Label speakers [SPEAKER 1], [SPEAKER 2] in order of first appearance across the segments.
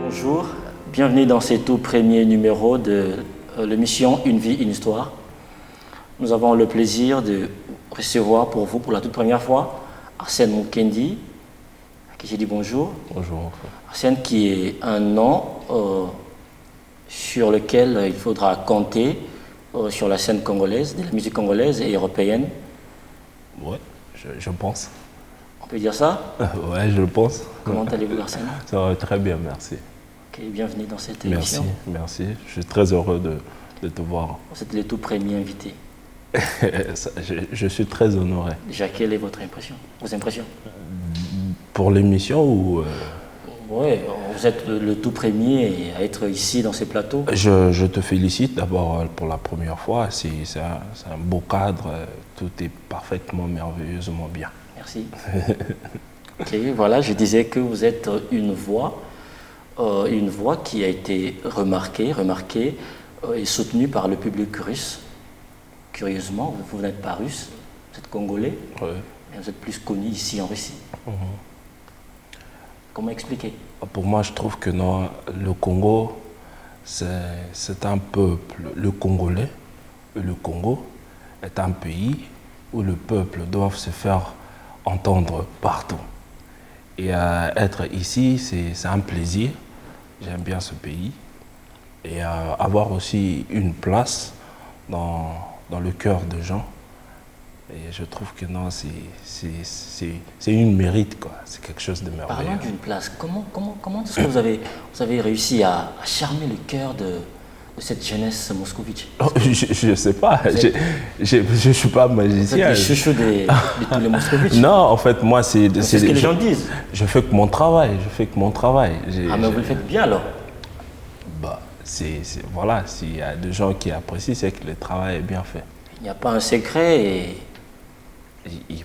[SPEAKER 1] Bonjour, bienvenue dans ce tout premier numéro de l'émission Une vie, une histoire. Nous avons le plaisir de recevoir pour vous, pour la toute première fois, Arsène Moukendi, à qui j'ai dit bonjour.
[SPEAKER 2] Bonjour.
[SPEAKER 1] Arsène qui est un nom sur lequel il faudra compter sur la scène congolaise, de la musique congolaise et européenne.
[SPEAKER 2] Ouais, je pense.
[SPEAKER 1] On peut dire ça?
[SPEAKER 2] Ouais, je pense.
[SPEAKER 1] Comment allez-vous, Arsène?
[SPEAKER 2] Ça va très bien, merci.
[SPEAKER 1] Ok, bienvenue dans cette émission.
[SPEAKER 2] Merci. Je suis très heureux de te voir.
[SPEAKER 1] Vous êtes le tout premier invité.
[SPEAKER 2] Je suis très honoré.
[SPEAKER 1] Déjà, quelle est votre impression, vos impressions?
[SPEAKER 2] Pour l'émission ou...
[SPEAKER 1] Oui, vous êtes le tout premier à être ici dans ces plateaux.
[SPEAKER 2] Je te félicite d'abord pour la première fois. C'est un beau cadre. Tout est parfaitement, merveilleusement bien.
[SPEAKER 1] Merci. Ok, voilà, je disais que vous êtes une voix qui a été remarquée et soutenue par le public russe. Curieusement, vous n'êtes pas russe, vous êtes congolais,
[SPEAKER 2] Ouais.
[SPEAKER 1] et vous êtes plus connu ici en Russie. Comment expliquer?
[SPEAKER 2] Pour moi, je trouve que non, le Congo, c'est un peuple, le Congolais. Le Congo est un pays où le peuple doit se faire entendre partout. Et être ici, c'est un plaisir. J'aime bien ce pays. Et avoir aussi une place dans le cœur des gens. Et je trouve que non, c'est une mérite, quoi. C'est quelque chose de merveilleux.
[SPEAKER 1] Parlons d'une place. Comment est-ce que vous avez réussi à charmer le cœur de cette jeunesse moscovite?
[SPEAKER 2] Je ne sais pas. Je ne suis pas magicien.
[SPEAKER 1] Vous êtes le chouchou de tous les moscovites?
[SPEAKER 2] Non, en fait, moi, c'est
[SPEAKER 1] ce que les gens disent.
[SPEAKER 2] Je fais que mon travail.
[SPEAKER 1] Ah, mais vous le faites bien, alors?
[SPEAKER 2] Bah, voilà, s'il y a des gens qui apprécient, c'est que le travail est bien fait.
[SPEAKER 1] Il n'y a pas un secret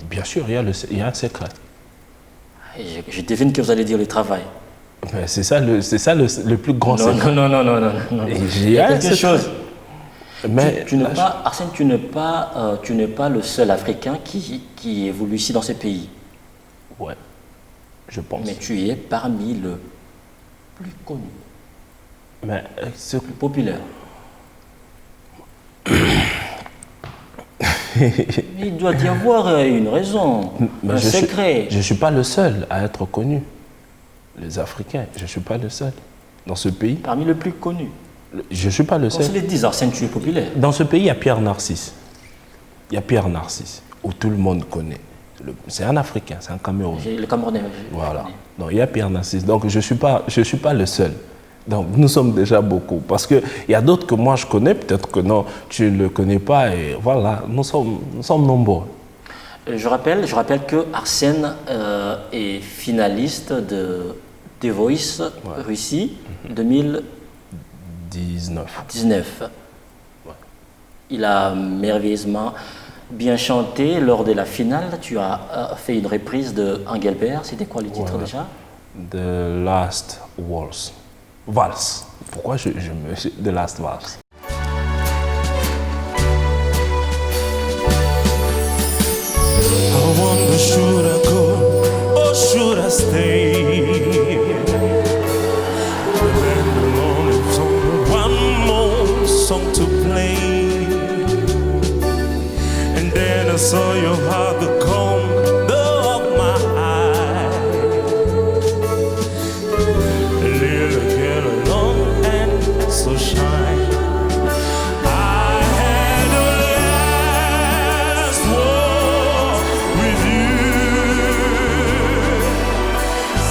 [SPEAKER 2] Bien sûr, il y a un secret.
[SPEAKER 1] Je devine que vous allez dire le travail.
[SPEAKER 2] C'est ça le plus grand secret.
[SPEAKER 1] Non.
[SPEAKER 2] Il y a quelque chose. Mais
[SPEAKER 1] Arsène, tu n'es pas le seul Africain qui évolue ici dans ce pays.
[SPEAKER 2] Ouais, je pense.
[SPEAKER 1] Mais tu es parmi le plus connu,
[SPEAKER 2] mais
[SPEAKER 1] le plus populaire. Il doit y avoir une raison, un secret.
[SPEAKER 2] Je ne suis pas le seul à être connu. Les Africains, je ne suis pas le seul. Dans ce pays.
[SPEAKER 1] Parmi le plus connu.
[SPEAKER 2] Je ne suis pas le seul.
[SPEAKER 1] On se les dit, Arsène, tu es populaire.
[SPEAKER 2] Dans ce pays, il y a Pierre Narcisse. Il y a Pierre Narcisse, où tout le monde connaît. C'est un Africain, c'est un Camerounais.
[SPEAKER 1] Le Camerounais.
[SPEAKER 2] Voilà. Donc il y a Pierre Narcisse. Donc je suis pas le seul. Donc nous sommes déjà beaucoup. Parce qu'il y a d'autres que moi je connais, peut-être que non, tu ne le connais pas. Et voilà, nous sommes nombreux.
[SPEAKER 1] Je rappelle que Arsène est finaliste de The Voice Russie 2019.
[SPEAKER 2] Ouais.
[SPEAKER 1] Il a merveilleusement bien chanté lors de la finale. Tu as fait une reprise de Engelbert. C'était quoi le titre déjà?
[SPEAKER 2] The Last Waltz. Valse. Pourquoi The Last Valse?
[SPEAKER 3] I wonder, should I go or should I stay? And alone it's only one more song to play. And then I saw your heart the corner of my eye. A little girl alone and so shy. I had a last walk with you.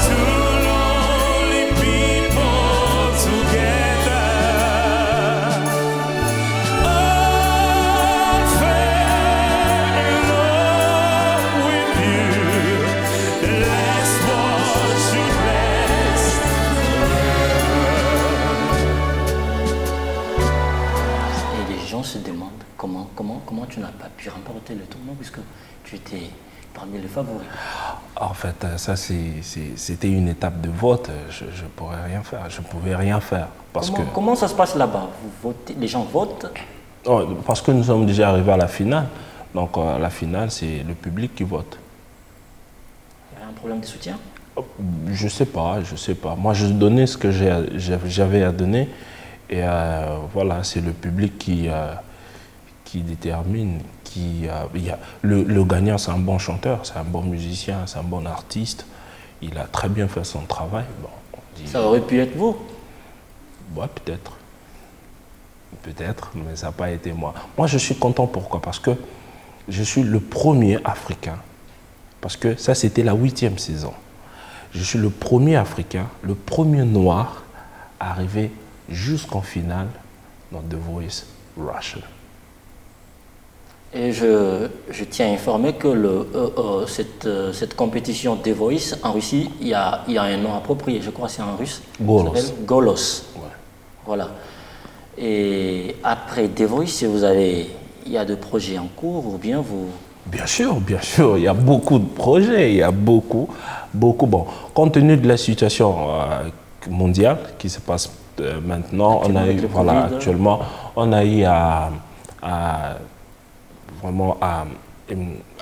[SPEAKER 3] Two lonely people together. All fell in love with you. The last one should last
[SPEAKER 1] Et les gens se demandent comment tu n'as pas pu remporter le tournoi puisque tu étais parmi les favoris.
[SPEAKER 2] En fait, ça c'était une étape de vote. Je ne pourrais rien faire. Je ne pouvais rien faire.
[SPEAKER 1] Comment ça se passe là-bas? Les gens votent?
[SPEAKER 2] Parce que nous sommes déjà arrivés à la finale. Donc la finale, c'est le public qui vote.
[SPEAKER 1] Il y a un problème de soutien?
[SPEAKER 2] Je sais pas. Moi, je donnais ce que j'avais à donner. Et voilà, c'est le public qui détermine. Le gagnant, c'est un bon chanteur, c'est un bon musicien, c'est un bon artiste. Il a très bien fait son travail. Bon,
[SPEAKER 1] ça aurait pu être vous?
[SPEAKER 2] Ouais, peut-être. Peut-être, mais ça n'a pas été moi. Moi, je suis content. Pourquoi? Parce que je suis le premier Africain. Parce que ça, c'était la 8e saison. Je suis le premier Africain, le premier Noir à arriver jusqu'en finale dans The Voice Russia.
[SPEAKER 1] Et je tiens à informer que cette compétition The Voice en Russie, il y a un nom approprié, je crois que c'est en russe.
[SPEAKER 2] Golos.
[SPEAKER 1] Ça s'appelle Golos.
[SPEAKER 2] Ouais.
[SPEAKER 1] Voilà. Et après The Voice, il y a des projets en cours ou bien vous...
[SPEAKER 2] Bien sûr, il y a beaucoup de projets, il y a beaucoup. Bon, compte tenu de la situation mondiale qui se passe maintenant, actuellement, on a eu à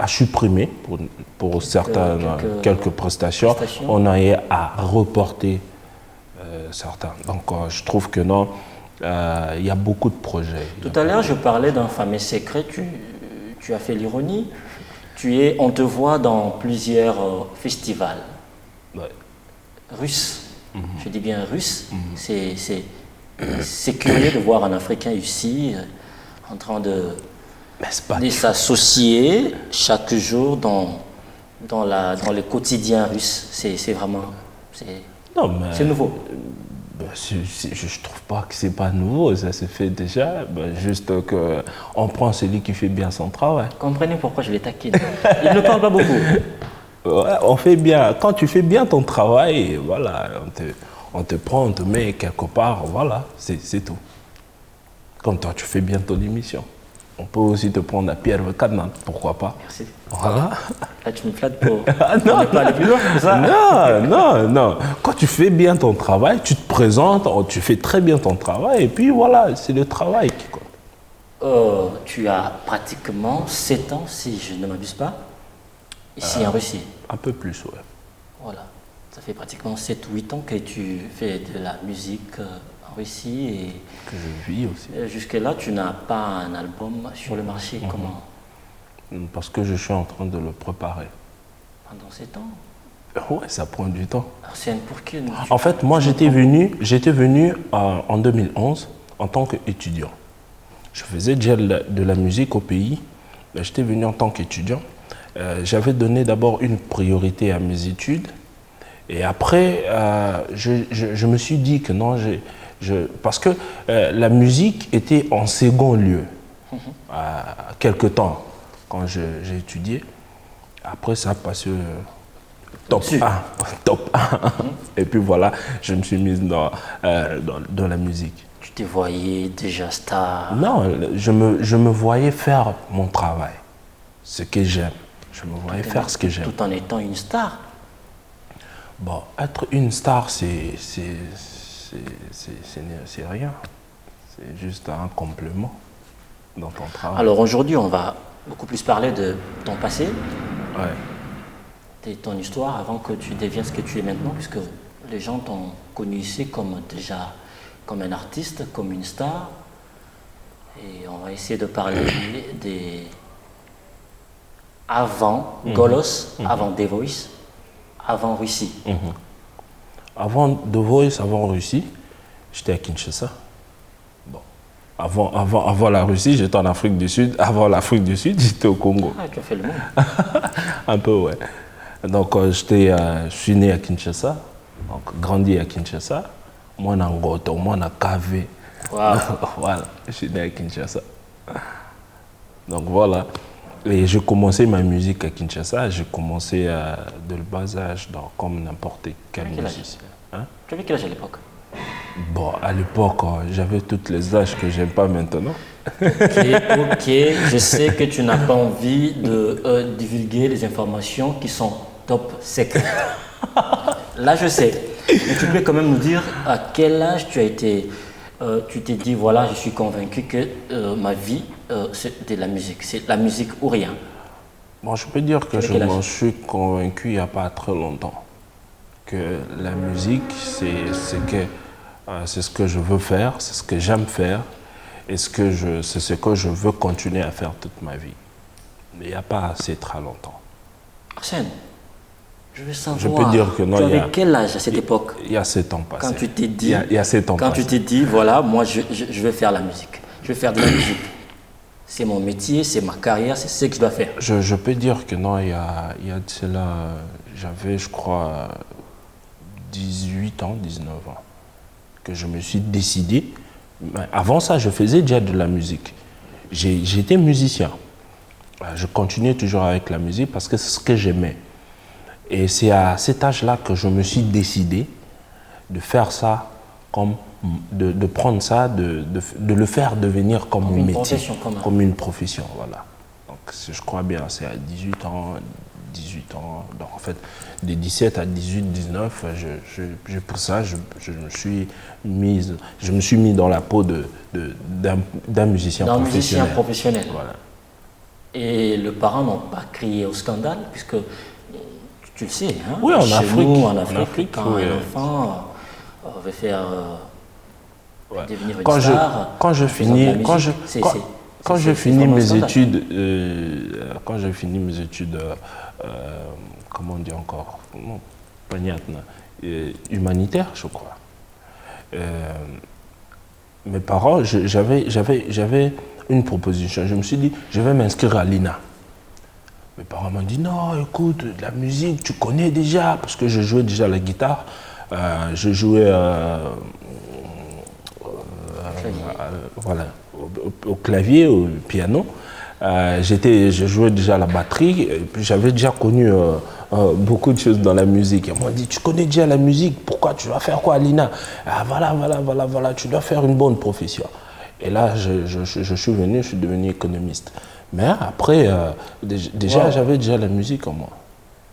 [SPEAKER 2] supprimer pour certaines quelques prestations. On a eu à reporter certains. Donc je trouve que non, il y a beaucoup de projets.
[SPEAKER 1] Tout à l'heure, je parlais d'un fameux secret. Tu as fait l'ironie. On te voit dans plusieurs festivals russes. Je dis bien russes. C'est curieux de voir un Africain ici en train de s'associer chaque jour dans les quotidiens russes. C'est vraiment... C'est nouveau.
[SPEAKER 2] Je ne trouve pas que c'est pas nouveau, ça se fait déjà. Juste qu'on prend celui qui fait bien son travail.
[SPEAKER 1] Comprenez pourquoi je les taquine. Il ne parle pas beaucoup.
[SPEAKER 2] Ouais, on fait bien. Quand tu fais bien ton travail, voilà, on te prend, on te met quelque part, voilà, c'est tout. Comme toi, tu fais bien ton émission. On peut aussi te prendre à Pierre Cadnan, pourquoi pas.
[SPEAKER 1] Merci.
[SPEAKER 2] Voilà.
[SPEAKER 1] Là, tu me flattes pour ne pas aller plus loin, c'est ça?
[SPEAKER 2] Non. Quand tu fais bien ton travail, tu te présentes, tu fais très bien ton travail, et puis voilà, c'est le travail qui compte.
[SPEAKER 1] Tu as pratiquement 7 ans, si je ne m'abuse pas, ici en Russie.
[SPEAKER 2] Un peu plus, ouais.
[SPEAKER 1] Voilà. Ça fait pratiquement 7 ou 8 ans que tu fais de la musique en Russie. Et
[SPEAKER 2] que je vis aussi.
[SPEAKER 1] Jusque-là, tu n'as pas un album sur le marché. Comment?
[SPEAKER 2] Parce que je suis en train de le préparer.
[SPEAKER 1] Pendant 7 ans?
[SPEAKER 2] Ouais, ça prend du temps.
[SPEAKER 1] Alors, c'est pour qui?
[SPEAKER 2] En fait, moi, j'étais venu en 2011 en tant qu'étudiant. Je faisais déjà de la musique au pays. J'étais venu en tant qu'étudiant. J'avais donné d'abord une priorité à mes études. Et après, je me suis dit que non, parce que la musique était en second lieu, quelque temps, quand j'ai étudié. Après, ça a passé top 1. Et puis voilà, je me suis mise dans la musique.
[SPEAKER 1] Tu te voyais déjà star?
[SPEAKER 2] Non, je me voyais faire mon travail, ce que j'aime. Je me voyais faire ce que j'aime.
[SPEAKER 1] Tout en étant une star?
[SPEAKER 2] Bon, être une star, c'est rien. C'est juste un complément dans ton travail.
[SPEAKER 1] Alors aujourd'hui, on va beaucoup plus parler de ton passé, de ton histoire, avant que tu deviennes ce que tu es maintenant, puisque les gens t'ont connu ici comme un artiste, comme une star. Et on va essayer de parler avant Golos, avant The Voice, avant Russie.
[SPEAKER 2] Avant The Voice, avant Russie, j'étais à Kinshasa. Bon. Avant la Russie, j'étais en Afrique du Sud. Avant l'Afrique du Sud, j'étais au Congo.
[SPEAKER 1] Ah, tu as fait le monde.
[SPEAKER 2] Un peu, ouais. Donc, je suis né à Kinshasa, donc grandi à Kinshasa. Moi, en Goto, moi, en KV.
[SPEAKER 1] Wow.
[SPEAKER 2] Voilà, je suis né à Kinshasa. Donc, voilà. Et j'ai commencé ma musique à Kinshasa. J'ai commencé de le bas âge, comme n'importe quel musicien.
[SPEAKER 1] Tu avais quel âge à l'époque?
[SPEAKER 2] Bon, à l'époque, j'avais tous les âges que j'aime pas maintenant.
[SPEAKER 1] Ok, je sais que tu n'as pas envie de divulguer les informations qui sont top secret. Là, je sais. Mais tu peux quand même nous dire à quel âge tu t'es dit, voilà, je suis convaincu que ma vie c'est de la musique? C'est la musique ou rien?
[SPEAKER 2] Bon, je peux dire que
[SPEAKER 1] Avec
[SPEAKER 2] je
[SPEAKER 1] quel âge?
[SPEAKER 2] m'en suis convaincu il n'y a pas très longtemps que la musique, c'est ce que je veux faire, c'est ce que j'aime faire et c'est ce que je veux continuer à faire toute ma vie. Mais il n'y a pas assez très longtemps.
[SPEAKER 1] Arsène, je veux savoir.
[SPEAKER 2] Je peux dire que non,
[SPEAKER 1] Tu
[SPEAKER 2] il y a-
[SPEAKER 1] avais quel âge à cette époque?
[SPEAKER 2] Il y a 7 ans passés.
[SPEAKER 1] Quand tu t'es dit,
[SPEAKER 2] Il y a 7 ans
[SPEAKER 1] quand
[SPEAKER 2] passés.
[SPEAKER 1] tu t'es dit, voilà, moi je vais faire la musique. Je vais faire de la musique. C'est mon métier, c'est ma carrière, c'est ce que je dois faire.
[SPEAKER 2] Je peux dire que non, il y a de cela, j'avais, je crois, 18 ans, 19 ans, que je me suis décidé. Mais avant ça, je faisais déjà de la musique. J'étais musicien. Je continuais toujours avec la musique parce que c'est ce que j'aimais. Et c'est à cet âge-là que je me suis décidé de faire ça comme de prendre ça, de le faire devenir comme mon
[SPEAKER 1] une
[SPEAKER 2] métier,
[SPEAKER 1] profession,
[SPEAKER 2] comme une profession, voilà. Donc je crois bien, c'est à 18 ans, donc en fait de 17 à 18, 19, pour ça je me suis mis dans la peau d'un musicien
[SPEAKER 1] D'un
[SPEAKER 2] professionnel.
[SPEAKER 1] musicien professionnel.
[SPEAKER 2] Voilà.
[SPEAKER 1] Et les parents n'ont pas crié au scandale, puisque tu le sais, hein,
[SPEAKER 2] Oui, en
[SPEAKER 1] chez
[SPEAKER 2] Afrique.
[SPEAKER 1] nous, en
[SPEAKER 2] En
[SPEAKER 1] Afrique,
[SPEAKER 2] Afrique,
[SPEAKER 1] quand
[SPEAKER 2] oui.
[SPEAKER 1] un enfant veut faire
[SPEAKER 2] Ouais.
[SPEAKER 1] devenir une
[SPEAKER 2] Quand
[SPEAKER 1] star,
[SPEAKER 2] je
[SPEAKER 1] en faisant de la
[SPEAKER 2] finis,
[SPEAKER 1] musique,
[SPEAKER 2] quand
[SPEAKER 1] c'est
[SPEAKER 2] je finis
[SPEAKER 1] vraiment un
[SPEAKER 2] mes
[SPEAKER 1] scandale.
[SPEAKER 2] études, comment on dit encore, non, pas niatna, humanitaires, je crois. Mes parents, j'avais une proposition. Je me suis dit, je vais m'inscrire à l'INA. Mes parents m'ont dit, non, écoute, la musique, tu connais déjà, parce que je jouais déjà la guitare. Je jouais voilà, au clavier, au piano. Je jouais déjà la batterie, et puis j'avais déjà connu beaucoup de choses dans la musique. Ils m'ont dit, tu connais déjà la musique, pourquoi tu vas faire quoi à l'INA? Voilà, tu dois faire une bonne profession. Et là, je suis venu, je suis devenu économiste. Mais après, déjà,
[SPEAKER 1] Wow.
[SPEAKER 2] j'avais déjà la musique en moi.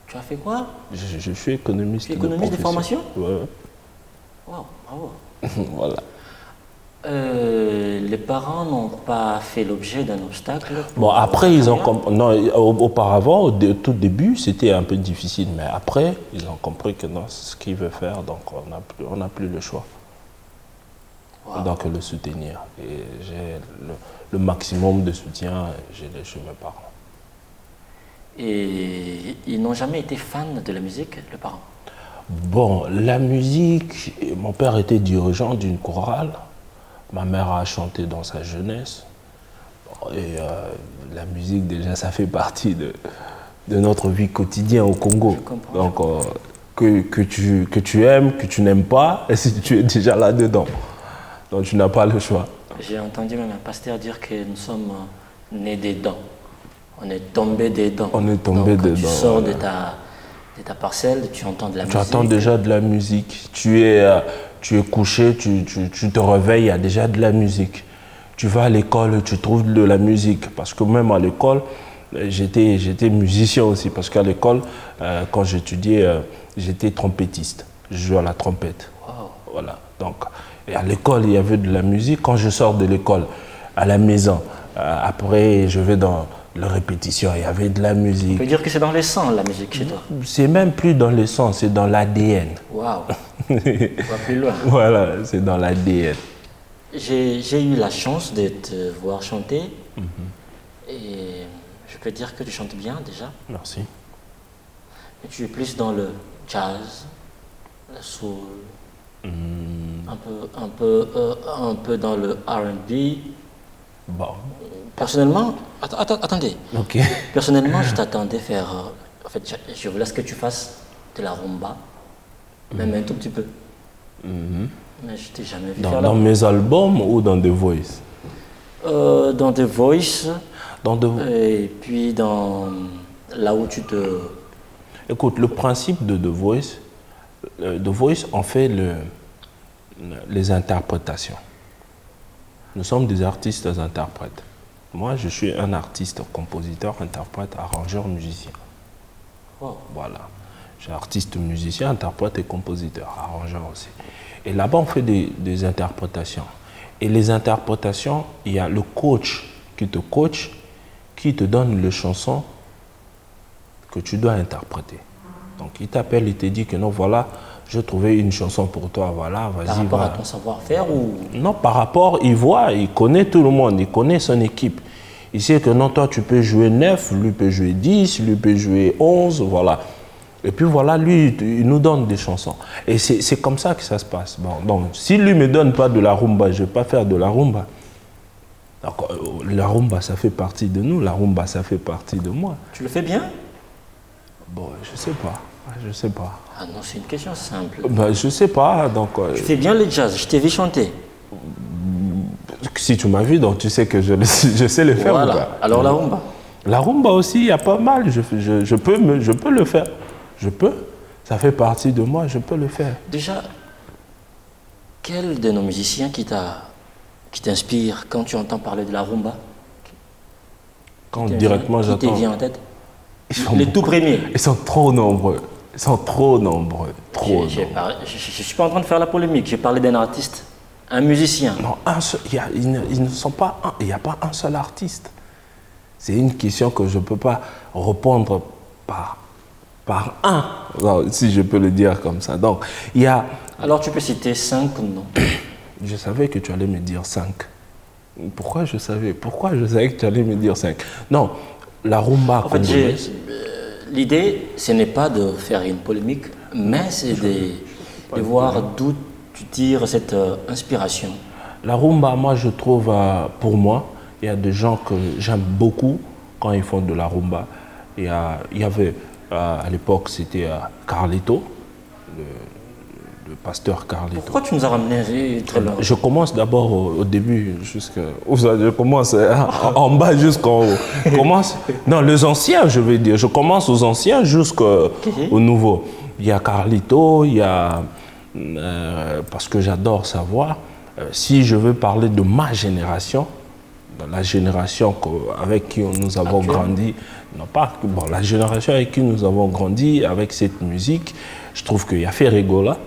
[SPEAKER 1] Tu as fait quoi?
[SPEAKER 2] Je suis économiste.
[SPEAKER 1] Tu es économiste de
[SPEAKER 2] profession.
[SPEAKER 1] formation?
[SPEAKER 2] Ouais,
[SPEAKER 1] Wow, bravo.
[SPEAKER 2] voilà.
[SPEAKER 1] Les parents n'ont pas fait l'objet d'un obstacle.
[SPEAKER 2] Bon,
[SPEAKER 1] pour
[SPEAKER 2] après, ils ont
[SPEAKER 1] carrière?
[SPEAKER 2] non, auparavant, au tout début, c'était un peu difficile, mais après, ils ont compris que non, c'est ce qu'ils veulent faire, donc on n'a plus le choix.
[SPEAKER 1] Wow.
[SPEAKER 2] Donc, le soutenir. Et j'ai le maximum de soutien, j'ai chez mes parents.
[SPEAKER 1] Et ils n'ont jamais été fans de la musique, les parents?
[SPEAKER 2] Bon, la musique, mon père était dirigeant d'une chorale, ma mère a chanté dans sa jeunesse. Et la musique, déjà, ça fait partie de notre vie quotidienne au Congo.
[SPEAKER 1] Je comprends.
[SPEAKER 2] Donc, que tu aimes, que tu n'aimes pas, si tu es déjà là-dedans. Donc, tu n'as pas le choix.
[SPEAKER 1] J'ai entendu même un pasteur dire que nous sommes nés des dents. On est tombé des dents.
[SPEAKER 2] On est tombé
[SPEAKER 1] Donc,
[SPEAKER 2] des
[SPEAKER 1] tu
[SPEAKER 2] dents,
[SPEAKER 1] sors
[SPEAKER 2] voilà.
[SPEAKER 1] de ta parcelle, tu entends de la
[SPEAKER 2] Tu
[SPEAKER 1] musique.
[SPEAKER 2] entends déjà de la musique. Tu es couché, tu te réveilles, il y a déjà de la musique. Tu vas à l'école, tu trouves de la musique. Parce que même à l'école, j'étais musicien aussi. Parce qu'à l'école, quand j'étudiais, j'étais trompettiste. Je jouais à la trompette.
[SPEAKER 1] Wow.
[SPEAKER 2] Voilà. Donc, et à l'école, il y avait de la musique. Quand je sors de l'école, à la maison, après, je vais dans la répétition, il y avait de la
[SPEAKER 1] On
[SPEAKER 2] musique.
[SPEAKER 1] peut dire que c'est dans les sangs, la musique, chez toi.
[SPEAKER 2] C'est même plus dans le sang, c'est dans l'ADN.
[SPEAKER 1] Waouh. On va plus loin.
[SPEAKER 2] Voilà, c'est dans l'ADN.
[SPEAKER 1] J'ai eu la chance de te voir chanter. Et je peux dire que tu chantes bien déjà.
[SPEAKER 2] Merci.
[SPEAKER 1] Mais tu es plus dans le jazz, la soul, un peu dans le R&B.
[SPEAKER 2] Bon,
[SPEAKER 1] Personnellement, attendez.
[SPEAKER 2] ok.
[SPEAKER 1] Personnellement, je t'attendais faire. En fait, je voulais ce que tu fasses de la rumba, même un tout petit peu. Mais je t'ai jamais vu faire
[SPEAKER 2] Dans
[SPEAKER 1] la
[SPEAKER 2] mes albums ou dans The Voice?
[SPEAKER 1] dans The Voice,
[SPEAKER 2] Dans
[SPEAKER 1] et puis dans là où tu te.
[SPEAKER 2] Écoute, le principe de The Voice, on fait les interprétations. Nous sommes des artistes interprètes. Moi, je suis un artiste, compositeur, interprète, arrangeur, musicien.
[SPEAKER 1] Wow.
[SPEAKER 2] Voilà. Je suis artiste, musicien, interprète et compositeur, arrangeur aussi. Et là-bas, on fait des interprétations. Et les interprétations, il y a le coach qui te coach, qui te donne les chansons que tu dois interpréter. Donc il t'appelle, il te dit que non, voilà, j'ai trouvé une chanson pour toi, voilà, vas-y.
[SPEAKER 1] Par rapport
[SPEAKER 2] va.
[SPEAKER 1] à ton savoir-faire ou...
[SPEAKER 2] Non, par rapport, il voit, il connaît tout le monde, il connaît son équipe. Il sait que non, toi tu peux jouer 9, lui peut jouer 10, lui peut jouer 11, voilà. Et puis voilà, lui, il nous donne des chansons. Et c'est comme ça que ça se passe. Bon, donc, si lui ne me donne pas de la rumba, je ne vais pas faire de la rumba. Donc, la rumba, ça fait partie de nous, la rumba, ça fait partie de moi.
[SPEAKER 1] Tu le fais bien?
[SPEAKER 2] Bon, je sais pas, je sais pas.
[SPEAKER 1] Ah non, c'est une question simple.
[SPEAKER 2] Ben, je sais pas, donc...
[SPEAKER 1] Tu fais bien le jazz, je t'ai vu chanter.
[SPEAKER 2] si tu m'as vu, donc tu sais que je sais le faire.
[SPEAKER 1] Voilà,
[SPEAKER 2] ou pas.
[SPEAKER 1] alors la rumba.
[SPEAKER 2] La rumba aussi, il y a pas mal, je peux le faire. Je peux, ça fait partie de moi, je peux le faire.
[SPEAKER 1] Déjà, quel de nos musiciens qui t'inspire quand tu entends parler de la rumba?
[SPEAKER 2] Quand directement
[SPEAKER 1] Qui
[SPEAKER 2] j'entends...
[SPEAKER 1] te vient en tête?
[SPEAKER 2] Les
[SPEAKER 1] tout premiers.
[SPEAKER 2] Ils sont trop nombreux. Ils sont trop nombreux.
[SPEAKER 1] Je ne suis pas en train de faire la polémique, j'ai parlé d'un artiste, un musicien.
[SPEAKER 2] Non, il n'y a pas un seul artiste. C'est une question que je ne peux pas répondre par un, si je peux le dire comme ça. Donc, il y a...
[SPEAKER 1] Alors tu peux citer 5 noms.
[SPEAKER 2] Je savais que tu allais me dire 5. Pourquoi je savais que tu allais me dire 5? Non, la rumba congolaise...
[SPEAKER 1] L'idée, ce n'est pas de faire une polémique, mais c'est de voir d'où tu tires cette inspiration.
[SPEAKER 2] La rumba, moi, je trouve, pour moi, il y a des gens que j'aime beaucoup quand ils font de la rumba. Il y avait, à l'époque, c'était Carlito, le pasteur Carlito.
[SPEAKER 1] Pourquoi tu nous as ramené très loin?
[SPEAKER 2] Je commence d'abord au début, je commence en bas jusqu'en haut. Non, les anciens, je veux dire. Je commence aux anciens jusqu'aux nouveaux. Il y a Carlito, il y a... parce que j'adore savoir, si je veux parler de ma génération, de la génération avec qui nous avons grandi, non pas la génération avec qui nous avons grandi avec cette musique, je trouve qu'il y a Ferregola,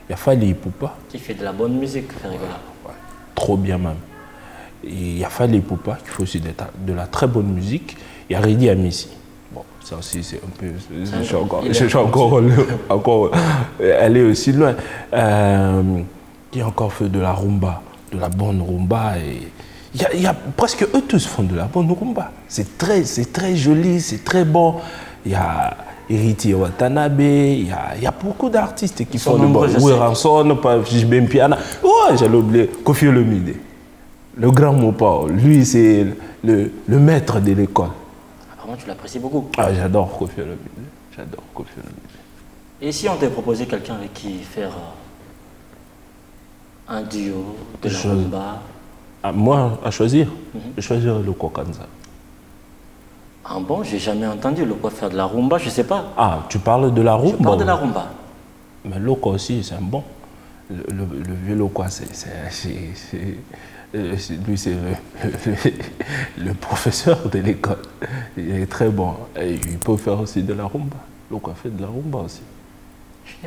[SPEAKER 2] il y a Fally Ipupa.
[SPEAKER 1] Qui fait de la bonne musique, Ferregola.
[SPEAKER 2] Ouais, trop bien même. Et il y a Fally Ipupa qui fait aussi de la très bonne musique. Il y a Redi Amissi. Bon, ça aussi c'est un peu... Je suis encore elle est aussi loin. Qui a encore fait de la rumba, de la bonne rumba. Et il y a presque eux tous font de la bonne rumba. C'est très joli, c'est très bon. Il y a Iriti Watanabe, il y a beaucoup d'artistes qui font de bon. Oui, Ranson, Jibem Piana. Ouais, j'allais oublier Koffi Olomide. Le grand Mopao, lui c'est le maître de l'école.
[SPEAKER 1] Apparemment tu l'apprécies beaucoup.
[SPEAKER 2] Ah, j'adore Koffi Olomide. J'adore Koffi Olomide.
[SPEAKER 1] Et si on te proposait quelqu'un avec qui faire un duo de la rumba?
[SPEAKER 2] Moi, à choisir, je choisirais le Kokanza.
[SPEAKER 1] Ah bon, j'ai jamais entendu Loko faire de la rumba, je sais pas.
[SPEAKER 2] Ah, tu parles de la rumba?
[SPEAKER 1] Je parle de la rumba.
[SPEAKER 2] Mais Loko aussi, c'est un bon. Le vieux Loko, lui, c'est le professeur de l'école. Il est très bon. Et il peut faire aussi de la rumba. Loko a fait de la rumba aussi.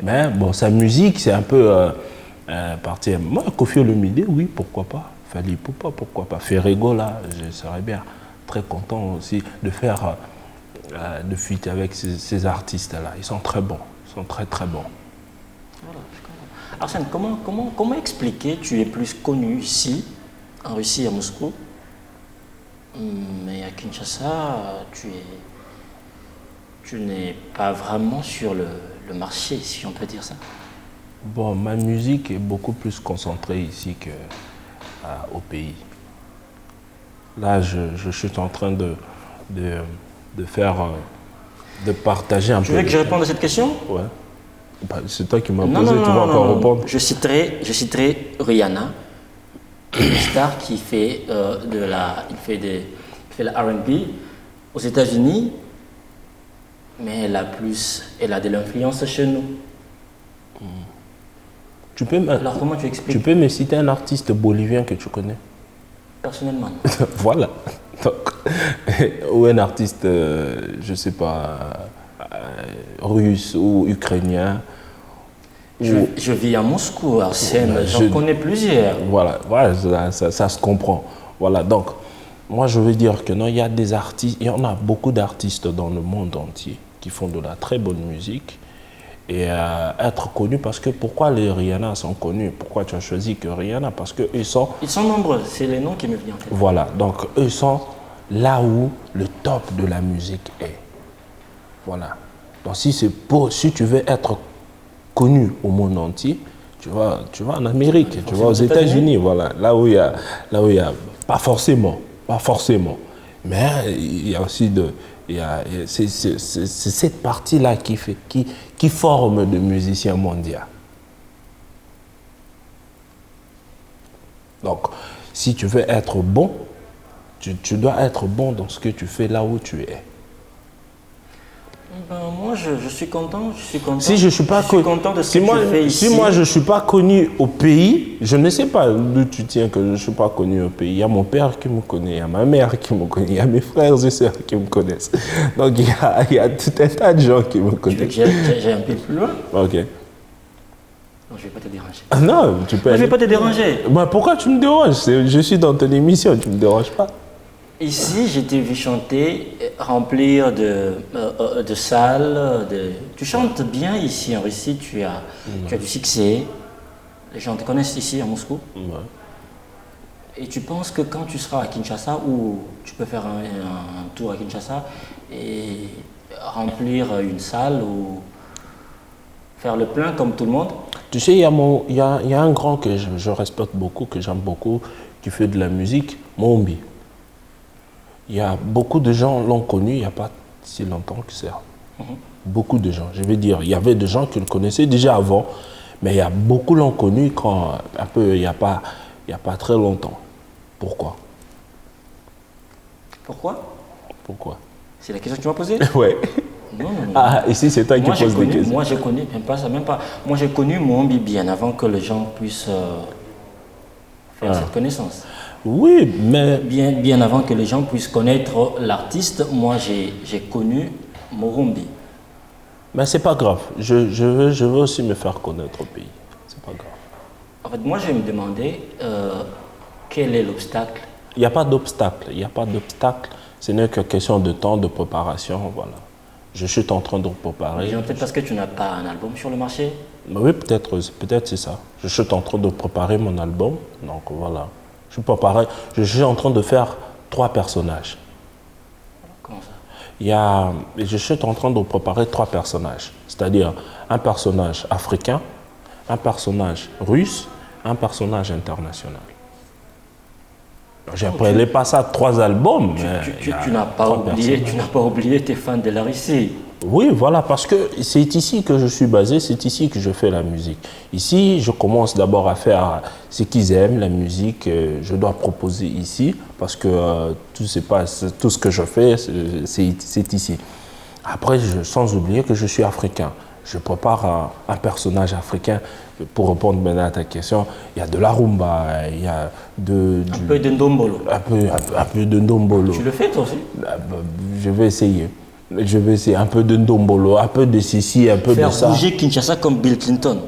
[SPEAKER 2] Mais bon, sa musique, c'est un peu parti. Moi, Koffi Olomide, oui, pourquoi pas. Fally Ipupa, pourquoi pas. Ferregola, je serais bien très content aussi de faire de feat avec ces artistes-là. Ils sont très bons, ils sont très très bons.
[SPEAKER 1] Voilà, Arsène, comment expliquer, tu es plus connu ici, en Russie, à Moscou, mais à Kinshasa, tu n'es pas vraiment sur le marché, si on peut dire ça?
[SPEAKER 2] Bon, ma musique est beaucoup plus concentrée ici qu'au pays. Là, je suis en train de partager un peu.
[SPEAKER 1] Tu veux que je réponde à cette question?
[SPEAKER 2] Ouais. Bah, c'est toi qui m'as posé, tu vas encore répondre.
[SPEAKER 1] Je citerai Rihanna, une star qui fait il fait la R&B aux États-Unis, mais elle a de l'influence chez nous. Alors comment tu expliques?
[SPEAKER 2] Tu peux me citer un artiste bolivien que tu connais?
[SPEAKER 1] Personnellement.
[SPEAKER 2] Voilà. Donc, ou un artiste, je ne sais pas, russe ou ukrainien.
[SPEAKER 1] Je vis à Moscou, Arsène, j'en connais plusieurs.
[SPEAKER 2] Voilà, ça se comprend. Voilà, donc, moi je veux dire que non, il y a des artistes, il y en a beaucoup d'artistes dans le monde entier qui font de la très bonne musique et être connus parce que pourquoi les Rihanna sont connus? Pourquoi tu as choisi que Rihanna? Parce qu'ils sont...
[SPEAKER 1] Ils sont nombreux, c'est les noms qui me viennent en tête.
[SPEAKER 2] Voilà, donc eux sont là où le top de la musique est. Voilà. Donc si tu veux être connu au monde entier, tu vas en Amérique, tu vas aux États-Unis, voilà, là où il y a, pas forcément, mais il y a aussi c'est cette partie-là qui forme de musiciens mondiaux. Donc, si tu veux être bon, tu dois être bon dans ce que tu fais là où tu es.
[SPEAKER 1] Ben, moi, je suis content,
[SPEAKER 2] Si je suis pas
[SPEAKER 1] content de ce que je fais ici.
[SPEAKER 2] Si moi je suis pas connu au pays, je ne sais pas d'où tu tiens que je ne suis pas connu au pays. Il y a mon père qui me connaît, il y a ma mère qui me connaît, il y a mes frères et sœurs qui me connaissent. Donc il y a tout un tas de gens qui me connaissent.
[SPEAKER 1] J'ai un peu plus loin.
[SPEAKER 2] Ok.
[SPEAKER 1] Non, je ne vais pas te déranger.
[SPEAKER 2] Ah non, tu peux.
[SPEAKER 1] Je ne vais pas te déranger.
[SPEAKER 2] Bah, pourquoi tu me déranges? Je suis dans ton émission, tu ne me déranges pas.
[SPEAKER 1] Ici, j'ai t'ai vu chanter, remplir de salles. Tu chantes bien ici en Russie, tu as du succès. Les gens te connaissent ici à Moscou.
[SPEAKER 2] Ouais.
[SPEAKER 1] Et tu penses que quand tu seras à Kinshasa, ou tu peux faire un tour à Kinshasa et remplir une salle ou faire le plein comme tout le monde?
[SPEAKER 2] Tu sais, il y a un grand que je respecte beaucoup, que j'aime beaucoup, qui fait de la musique, Mombi. Il y a beaucoup de gens l'ont connu il n'y a pas si longtemps que ça. Beaucoup de gens, je veux dire, il y avait des gens qui le connaissaient déjà avant, mais il y a beaucoup l'ont connu quand un peu il y a pas très longtemps. Pourquoi? Pourquoi?
[SPEAKER 1] C'est la question que tu m'as posée?
[SPEAKER 2] Ouais.
[SPEAKER 1] Non.
[SPEAKER 2] Ah, ici c'est toi qui poses des questions.
[SPEAKER 1] Moi j'ai connu, même pas. Moi j'ai connu Mombi bien avant que les gens puissent faire cette connaissance.
[SPEAKER 2] Oui, mais...
[SPEAKER 1] Bien avant que les gens puissent connaître l'artiste, moi j'ai connu Morumbi.
[SPEAKER 2] Mais c'est pas grave. Je veux aussi me faire connaître au pays. C'est pas grave.
[SPEAKER 1] En fait, moi je me demandais quel est l'obstacle.
[SPEAKER 2] Il n'y a pas d'obstacle. Il n'y a pas d'obstacle. Ce n'est que question de temps, de préparation. Voilà. Je suis en train de préparer.
[SPEAKER 1] Peut-être parce que tu n'as pas un album sur le marché.
[SPEAKER 2] Oui, peut-être c'est ça. Je suis en train de préparer mon album. Donc voilà. Je suis en train de faire 3 personnages.
[SPEAKER 1] Comment ça?
[SPEAKER 2] Je suis en train de préparer 3 personnages. C'est-à-dire un personnage africain, un personnage russe, un personnage international. J'appelais pas ça 3 albums.
[SPEAKER 1] Tu n'as pas oublié tes fans de la Russie.
[SPEAKER 2] Oui, voilà, parce que c'est ici que je suis basé, c'est ici que je fais la musique. Ici, je commence d'abord à faire ce qu'ils aiment, la musique, je dois proposer ici, parce que tout ce que je fais, c'est ici. Après, sans oublier que je suis africain. Je prépare un personnage africain. Pour répondre maintenant à ta question, il y a de la rumba, il y a
[SPEAKER 1] un peu de ndombolo.
[SPEAKER 2] Un peu de ndombolo.
[SPEAKER 1] Tu le fais toi aussi?
[SPEAKER 2] Je vais essayer. Un peu de ndombolo, un peu de ceci, un peu de ça.
[SPEAKER 1] Faire bouger Kinshasa comme Bill Clinton.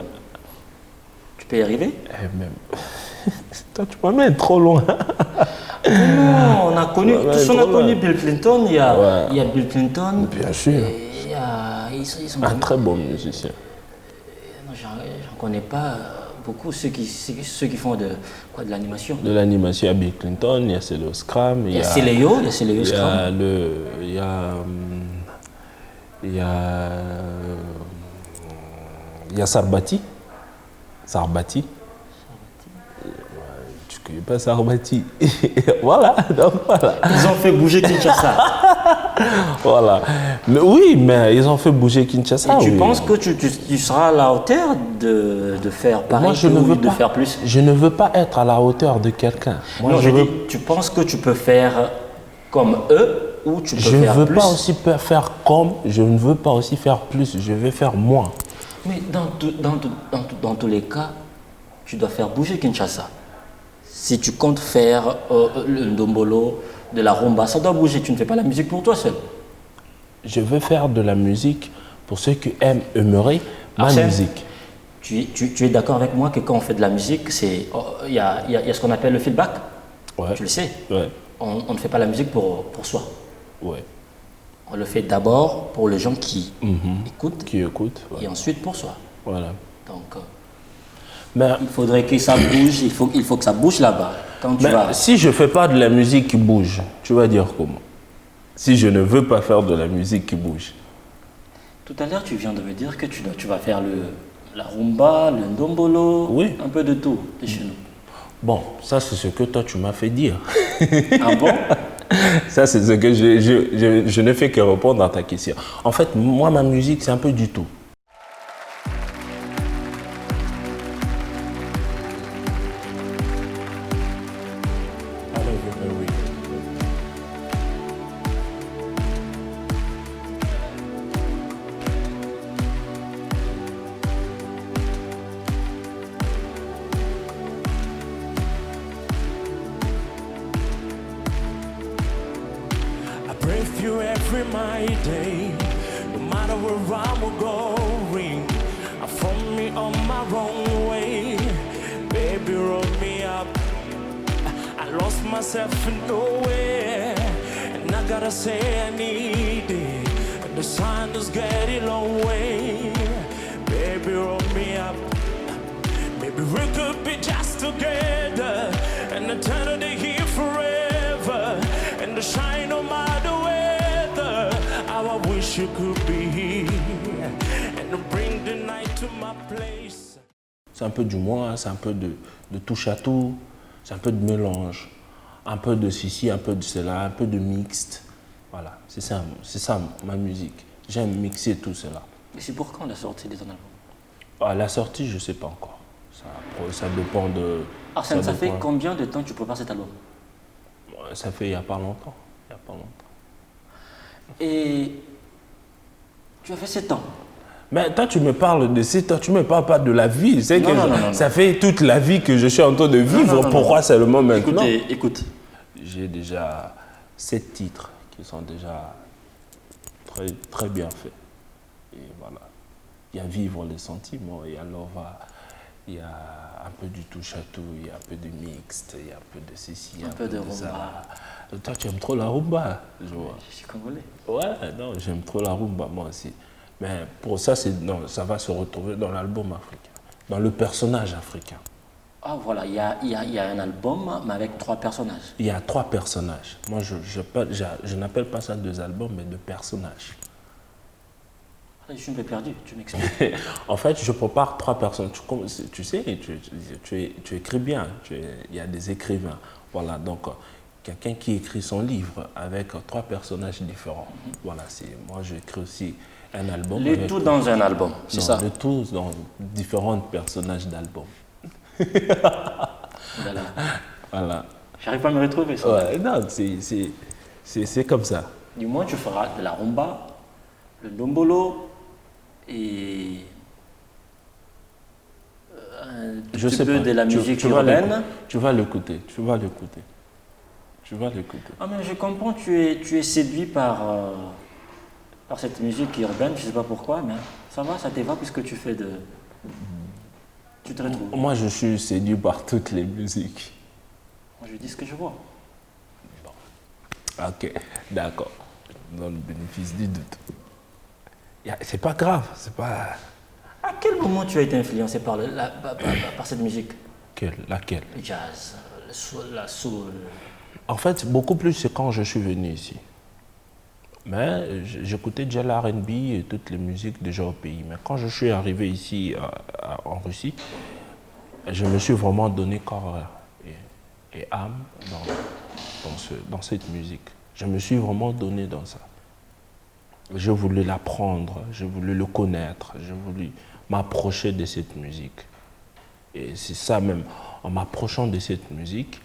[SPEAKER 1] Tu peux y arriver?
[SPEAKER 2] Toi, tu m'amènes trop loin.
[SPEAKER 1] Non, on a connu Bill Clinton. Il y a Bill Clinton.
[SPEAKER 2] Bien sûr.
[SPEAKER 1] Ils sont
[SPEAKER 2] un très bon musicien.
[SPEAKER 1] Non, j'en connais pas beaucoup ceux qui font de l'animation.
[SPEAKER 2] De l'animation, il y a Bill Clinton, il y a Célio Scram,
[SPEAKER 1] il y a Célio Scram.
[SPEAKER 2] Il y a Sarbati. Tu connais pas Sarbati? Voilà, donc voilà.
[SPEAKER 1] Ils ont fait bouger Kinshasa.
[SPEAKER 2] Voilà. Mais oui, mais ils ont fait bouger Kinshasa.
[SPEAKER 1] Et tu penses que tu seras à la hauteur de faire pareil? Moi, de faire plus?
[SPEAKER 2] Je ne veux pas être à la hauteur de quelqu'un.
[SPEAKER 1] Non, tu penses que tu peux faire comme eux ou tu peux faire plus?
[SPEAKER 2] Je ne veux pas aussi faire comme, je ne veux pas aussi faire plus, je veux faire moins.
[SPEAKER 1] Mais dans tous les cas, tu dois faire bouger Kinshasa. Si tu comptes faire le ndombolo, de la rumba, ça doit bouger. Tu ne fais pas la musique pour toi seul.
[SPEAKER 2] Je veux faire de la musique pour ceux qui aimeraient ma musique.
[SPEAKER 1] Tu es d'accord avec moi que quand on fait de la musique, il y a ce qu'on appelle le feedback?
[SPEAKER 2] Ouais.
[SPEAKER 1] Tu le sais?
[SPEAKER 2] Ouais.
[SPEAKER 1] on ne fait pas la musique pour soi.
[SPEAKER 2] Ouais.
[SPEAKER 1] On le fait d'abord pour les gens qui écoutent
[SPEAKER 2] Qui écoute.
[SPEAKER 1] et ensuite pour soi.
[SPEAKER 2] Voilà.
[SPEAKER 1] Donc,
[SPEAKER 2] Mais,
[SPEAKER 1] il faudrait que ça bouge, il faut que ça bouge là-bas. Quand tu
[SPEAKER 2] mais
[SPEAKER 1] vas...
[SPEAKER 2] si je fais pas de la musique qui bouge, tu vas dire comment? Si je ne veux pas faire de la musique qui bouge.
[SPEAKER 1] Tout à l'heure, tu viens de me dire que tu vas faire la rumba, le ndombolo,
[SPEAKER 2] Oui.
[SPEAKER 1] un peu de tout de chez nous.
[SPEAKER 2] Bon, ça c'est ce que toi tu m'as fait dire.
[SPEAKER 1] Ah bon?
[SPEAKER 2] Ça c'est ce que je ne fais que répondre à ta question. En fait, moi ma musique c'est un peu du tout.
[SPEAKER 3] I pray for you every my day, no matter where I'm going. I found me on my wrong way, baby, roll me up. I lost myself in nowhere, and I gotta say I need it. And the sun is getting away, baby, roll me up. Maybe we could be just together, and eternity here forever, and the shine no matter weather. How I wish you could be here, and bring the night to my place.
[SPEAKER 2] C'est un peu du moi, c'est un peu de touche à tout, c'est un peu de mélange, un peu de ceci, un peu de cela, un peu de mixte. Voilà, c'est ça ma musique. J'aime mixer tout cela.
[SPEAKER 1] Mais c'est pour quand la sortie de ton album?
[SPEAKER 2] À la sortie, je ne sais pas encore. Ça dépend de...
[SPEAKER 1] Arsène, ça fait
[SPEAKER 2] dépend.
[SPEAKER 1] combien de temps que tu prépares cet album?
[SPEAKER 2] Ça fait il n'y a pas longtemps.
[SPEAKER 1] Et tu as fait 7 ans.
[SPEAKER 2] Mais toi, tu me parles de ça, tu ne me parles pas de la vie. C'est que
[SPEAKER 1] Non.
[SPEAKER 2] ça fait toute la vie que je suis en train de vivre. Pourquoi seulement maintenant?
[SPEAKER 1] Écoute.
[SPEAKER 2] J'ai déjà 7 titres qui sont déjà très, très bien faits. Et voilà. Il y a Vivre les sentiments, il y a Lova, il y a un peu du touche à tout, il y a un peu de mixte, il y a un peu de ceci,
[SPEAKER 1] Un peu de rumba.
[SPEAKER 2] ça. Toi, tu aimes trop la rumba, je vois.
[SPEAKER 1] Je suis congolais.
[SPEAKER 2] Ouais, non, j'aime trop la rumba, moi aussi. Mais pour ça, ça va se retrouver dans l'album africain, dans le personnage africain.
[SPEAKER 1] Ah voilà, il y a un album, mais avec 3 personnages.
[SPEAKER 2] Il y a 3 personnages. Moi, je n'appelle pas ça 2 albums, mais 2 personnages.
[SPEAKER 1] Je suis un peu perdu, tu m'expliques.
[SPEAKER 2] En fait, je prépare 3 personnes. Tu sais, tu écris bien. Il y a des écrivains. Voilà, donc quelqu'un qui écrit son livre avec 3 personnages différents. Voilà, moi, j'écris aussi un album.
[SPEAKER 1] Le tout dans un album, c'est ça?
[SPEAKER 2] Le tout dans différents personnages d'albums.
[SPEAKER 1] Voilà.
[SPEAKER 2] Voilà.
[SPEAKER 1] J'arrive pas à me retrouver ça.
[SPEAKER 2] Ouais, non, c'est comme ça.
[SPEAKER 1] Du moins, tu feras de la rumba, le ndombolo et un
[SPEAKER 2] Je
[SPEAKER 1] petit
[SPEAKER 2] sais
[SPEAKER 1] peu
[SPEAKER 2] pas.
[SPEAKER 1] de la musique
[SPEAKER 2] Tu vas
[SPEAKER 1] urbaine.
[SPEAKER 2] tu vas l'écouter.
[SPEAKER 1] Ah mais je comprends, tu es séduit par cette musique urbaine, je sais pas pourquoi, mais ça va, ça t'évoque puisque tu fais de... Tu te retrouves.
[SPEAKER 2] Moi, je suis séduit par toutes les musiques.
[SPEAKER 1] Moi, je dis ce que je vois.
[SPEAKER 2] Ok, d'accord. Dans le bénéfice du doute. C'est pas grave, c'est pas...
[SPEAKER 1] À quel moment tu as été influencé par cette musique?
[SPEAKER 2] Laquelle?
[SPEAKER 1] Le jazz, la soul.
[SPEAKER 2] En fait, beaucoup plus, c'est quand je suis venu ici. Mais j'écoutais déjà la R&B et toutes les musiques déjà au pays. Mais quand je suis arrivé ici en Russie, je me suis vraiment donné corps et âme dans cette musique. Je me suis vraiment donné dans ça. J'ai voulu l'apprendre, j'ai voulu le connaître, j'ai voulu m'approcher de cette musique. Et c'est ça même, en m'approchant de cette musique,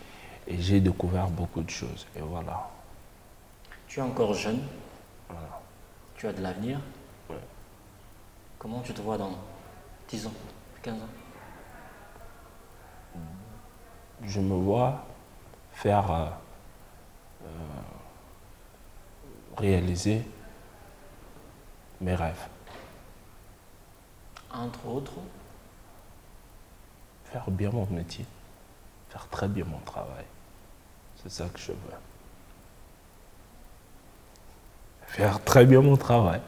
[SPEAKER 2] et j'ai découvert beaucoup de choses. Et voilà.
[SPEAKER 1] Tu es encore jeune.
[SPEAKER 2] Voilà.
[SPEAKER 1] Tu as de l'avenir.
[SPEAKER 2] Ouais.
[SPEAKER 1] Comment tu te vois dans 10 ans, 15 ans?
[SPEAKER 2] Je me vois faire réaliser mes rêves.
[SPEAKER 1] Entre autres,
[SPEAKER 2] Faire bien mon métier, faire très bien mon travail. C'est ça que je veux. Faire très bien mon travail.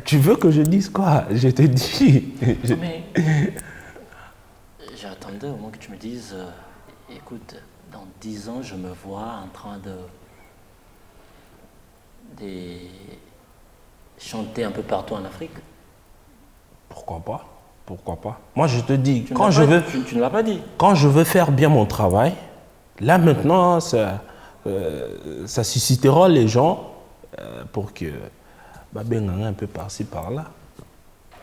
[SPEAKER 2] Tu veux que je dise quoi? Je te dis.
[SPEAKER 1] Non, mais j'attendais au moins que tu me dises, écoute, dans 10 ans, je me vois en train de chanter un peu partout en Afrique.
[SPEAKER 2] Pourquoi pas? Pourquoi pas? Moi, je te dis,
[SPEAKER 1] Tu ne l'as pas dit.
[SPEAKER 2] quand je veux faire bien mon travail, là maintenant, ça suscitera les gens pour que un peu par-ci, par-là.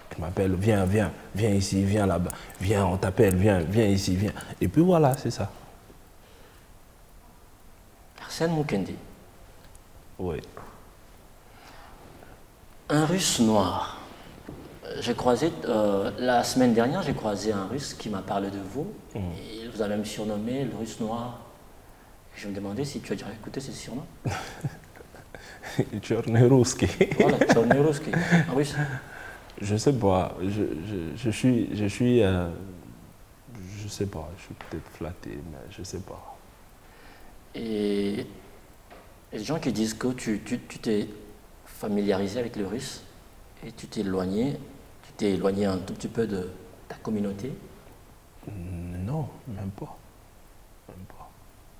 [SPEAKER 2] Tu m'appelles, viens ici, viens là-bas, viens, on t'appelle, viens ici, viens. Et puis voilà, c'est ça.
[SPEAKER 1] Arsène Moukendi,
[SPEAKER 2] Oui.
[SPEAKER 1] un Russe noir. J'ai croisé, la semaine dernière, j'ai croisé un Russe qui m'a parlé de vous. Et il vous a même surnommé le Russe noir. Je me demandais si tu as déjà écouté ce surnom.
[SPEAKER 2] Tchornerouski.
[SPEAKER 1] Voilà, Tchornerouski, en russe.
[SPEAKER 2] Je sais pas, je sais pas, je suis peut-être flatté, mais je sais pas.
[SPEAKER 1] Et il y a des gens qui disent que tu t'es familiarisé avec le russe et tu t'es éloigné un tout petit peu de ta communauté.
[SPEAKER 2] Non, même pas.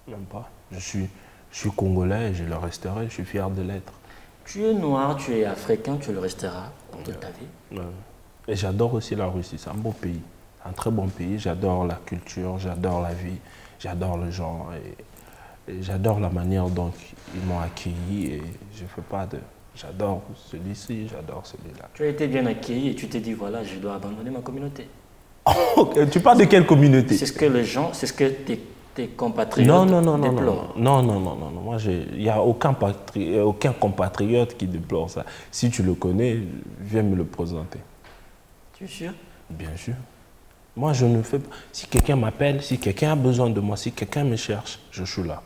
[SPEAKER 2] Même pas. Je suis congolais et je le resterai, je suis fier de l'être.
[SPEAKER 1] Tu es noir, tu es africain, tu le resteras pour toute ta vie.
[SPEAKER 2] Et j'adore aussi la Russie, c'est un beau pays, un très bon pays. J'adore la culture, j'adore la vie, j'adore les gens et j'adore la manière dont ils m'ont accueilli et je fais pas de... J'adore celui-ci, j'adore celui-là.
[SPEAKER 1] Tu as été bien accueilli et tu t'es dit, voilà, je dois abandonner ma communauté.
[SPEAKER 2] Tu parles de quelle communauté?
[SPEAKER 1] C'est ce que les gens, c'est ce que tes compatriotes déplorent.
[SPEAKER 2] Non. Moi, il n'y a aucun compatriote qui déplore ça. Si tu le connais, viens me le présenter.
[SPEAKER 1] Tu es sûr?
[SPEAKER 2] Bien sûr. Moi, je ne fais pas... Si quelqu'un m'appelle, si quelqu'un a besoin de moi, si quelqu'un me cherche, je suis là.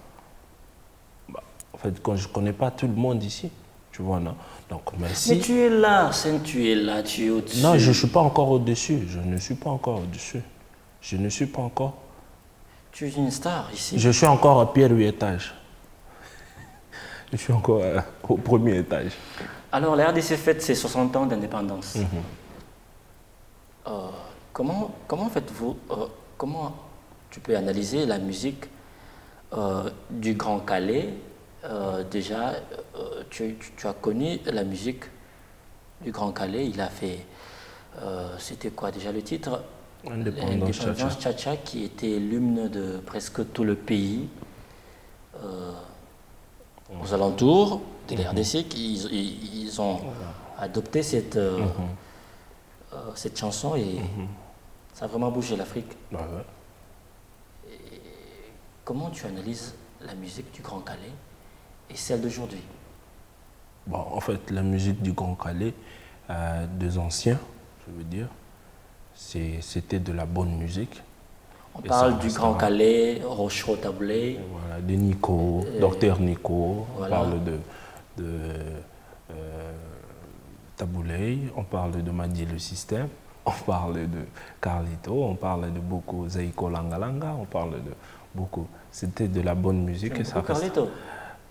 [SPEAKER 2] En fait, quand je ne connais pas tout le monde ici, tu vois, non? Donc,
[SPEAKER 1] mais tu es là, Arsène, tu es là, tu es au-dessus.
[SPEAKER 2] Non, je ne suis pas encore au-dessus. Je ne suis pas encore au-dessus. Je ne suis pas encore...
[SPEAKER 1] Tu es une star ici.
[SPEAKER 2] Je suis encore à Pierre 8 étages. Je suis encore au premier étage.
[SPEAKER 1] Alors, la RDC fête ses 60 ans d'indépendance. Comment faites-vous, comment tu peux analyser la musique du Grand Calais? Déjà, tu as connu la musique du Grand Calais. Il a fait, c'était quoi déjà le titre?
[SPEAKER 2] Indépendance
[SPEAKER 1] Tcha-Tcha, qui était l'hymne de presque tout le pays. Aux alentours de la RDC, ils ont adopté cette chanson et ça a vraiment bougé l'Afrique. Comment tu analyses la musique du Grand Calais et celle d'aujourd'hui?
[SPEAKER 2] Bon, en fait, la musique du Grand Calais, des anciens, je veux dire, c'était de la bonne musique.
[SPEAKER 1] On parle du Grand Calais, Rochereau-Taboulay.
[SPEAKER 2] Voilà, de Nico, Docteur Nico,
[SPEAKER 1] voilà.
[SPEAKER 2] On parle de Taboulay, on parle de Madi le Système, on parle de Carlito, on parle de beaucoup Zaiko Langalanga, on parle de beaucoup. C'était de la bonne musique. Et ça
[SPEAKER 1] Carlito?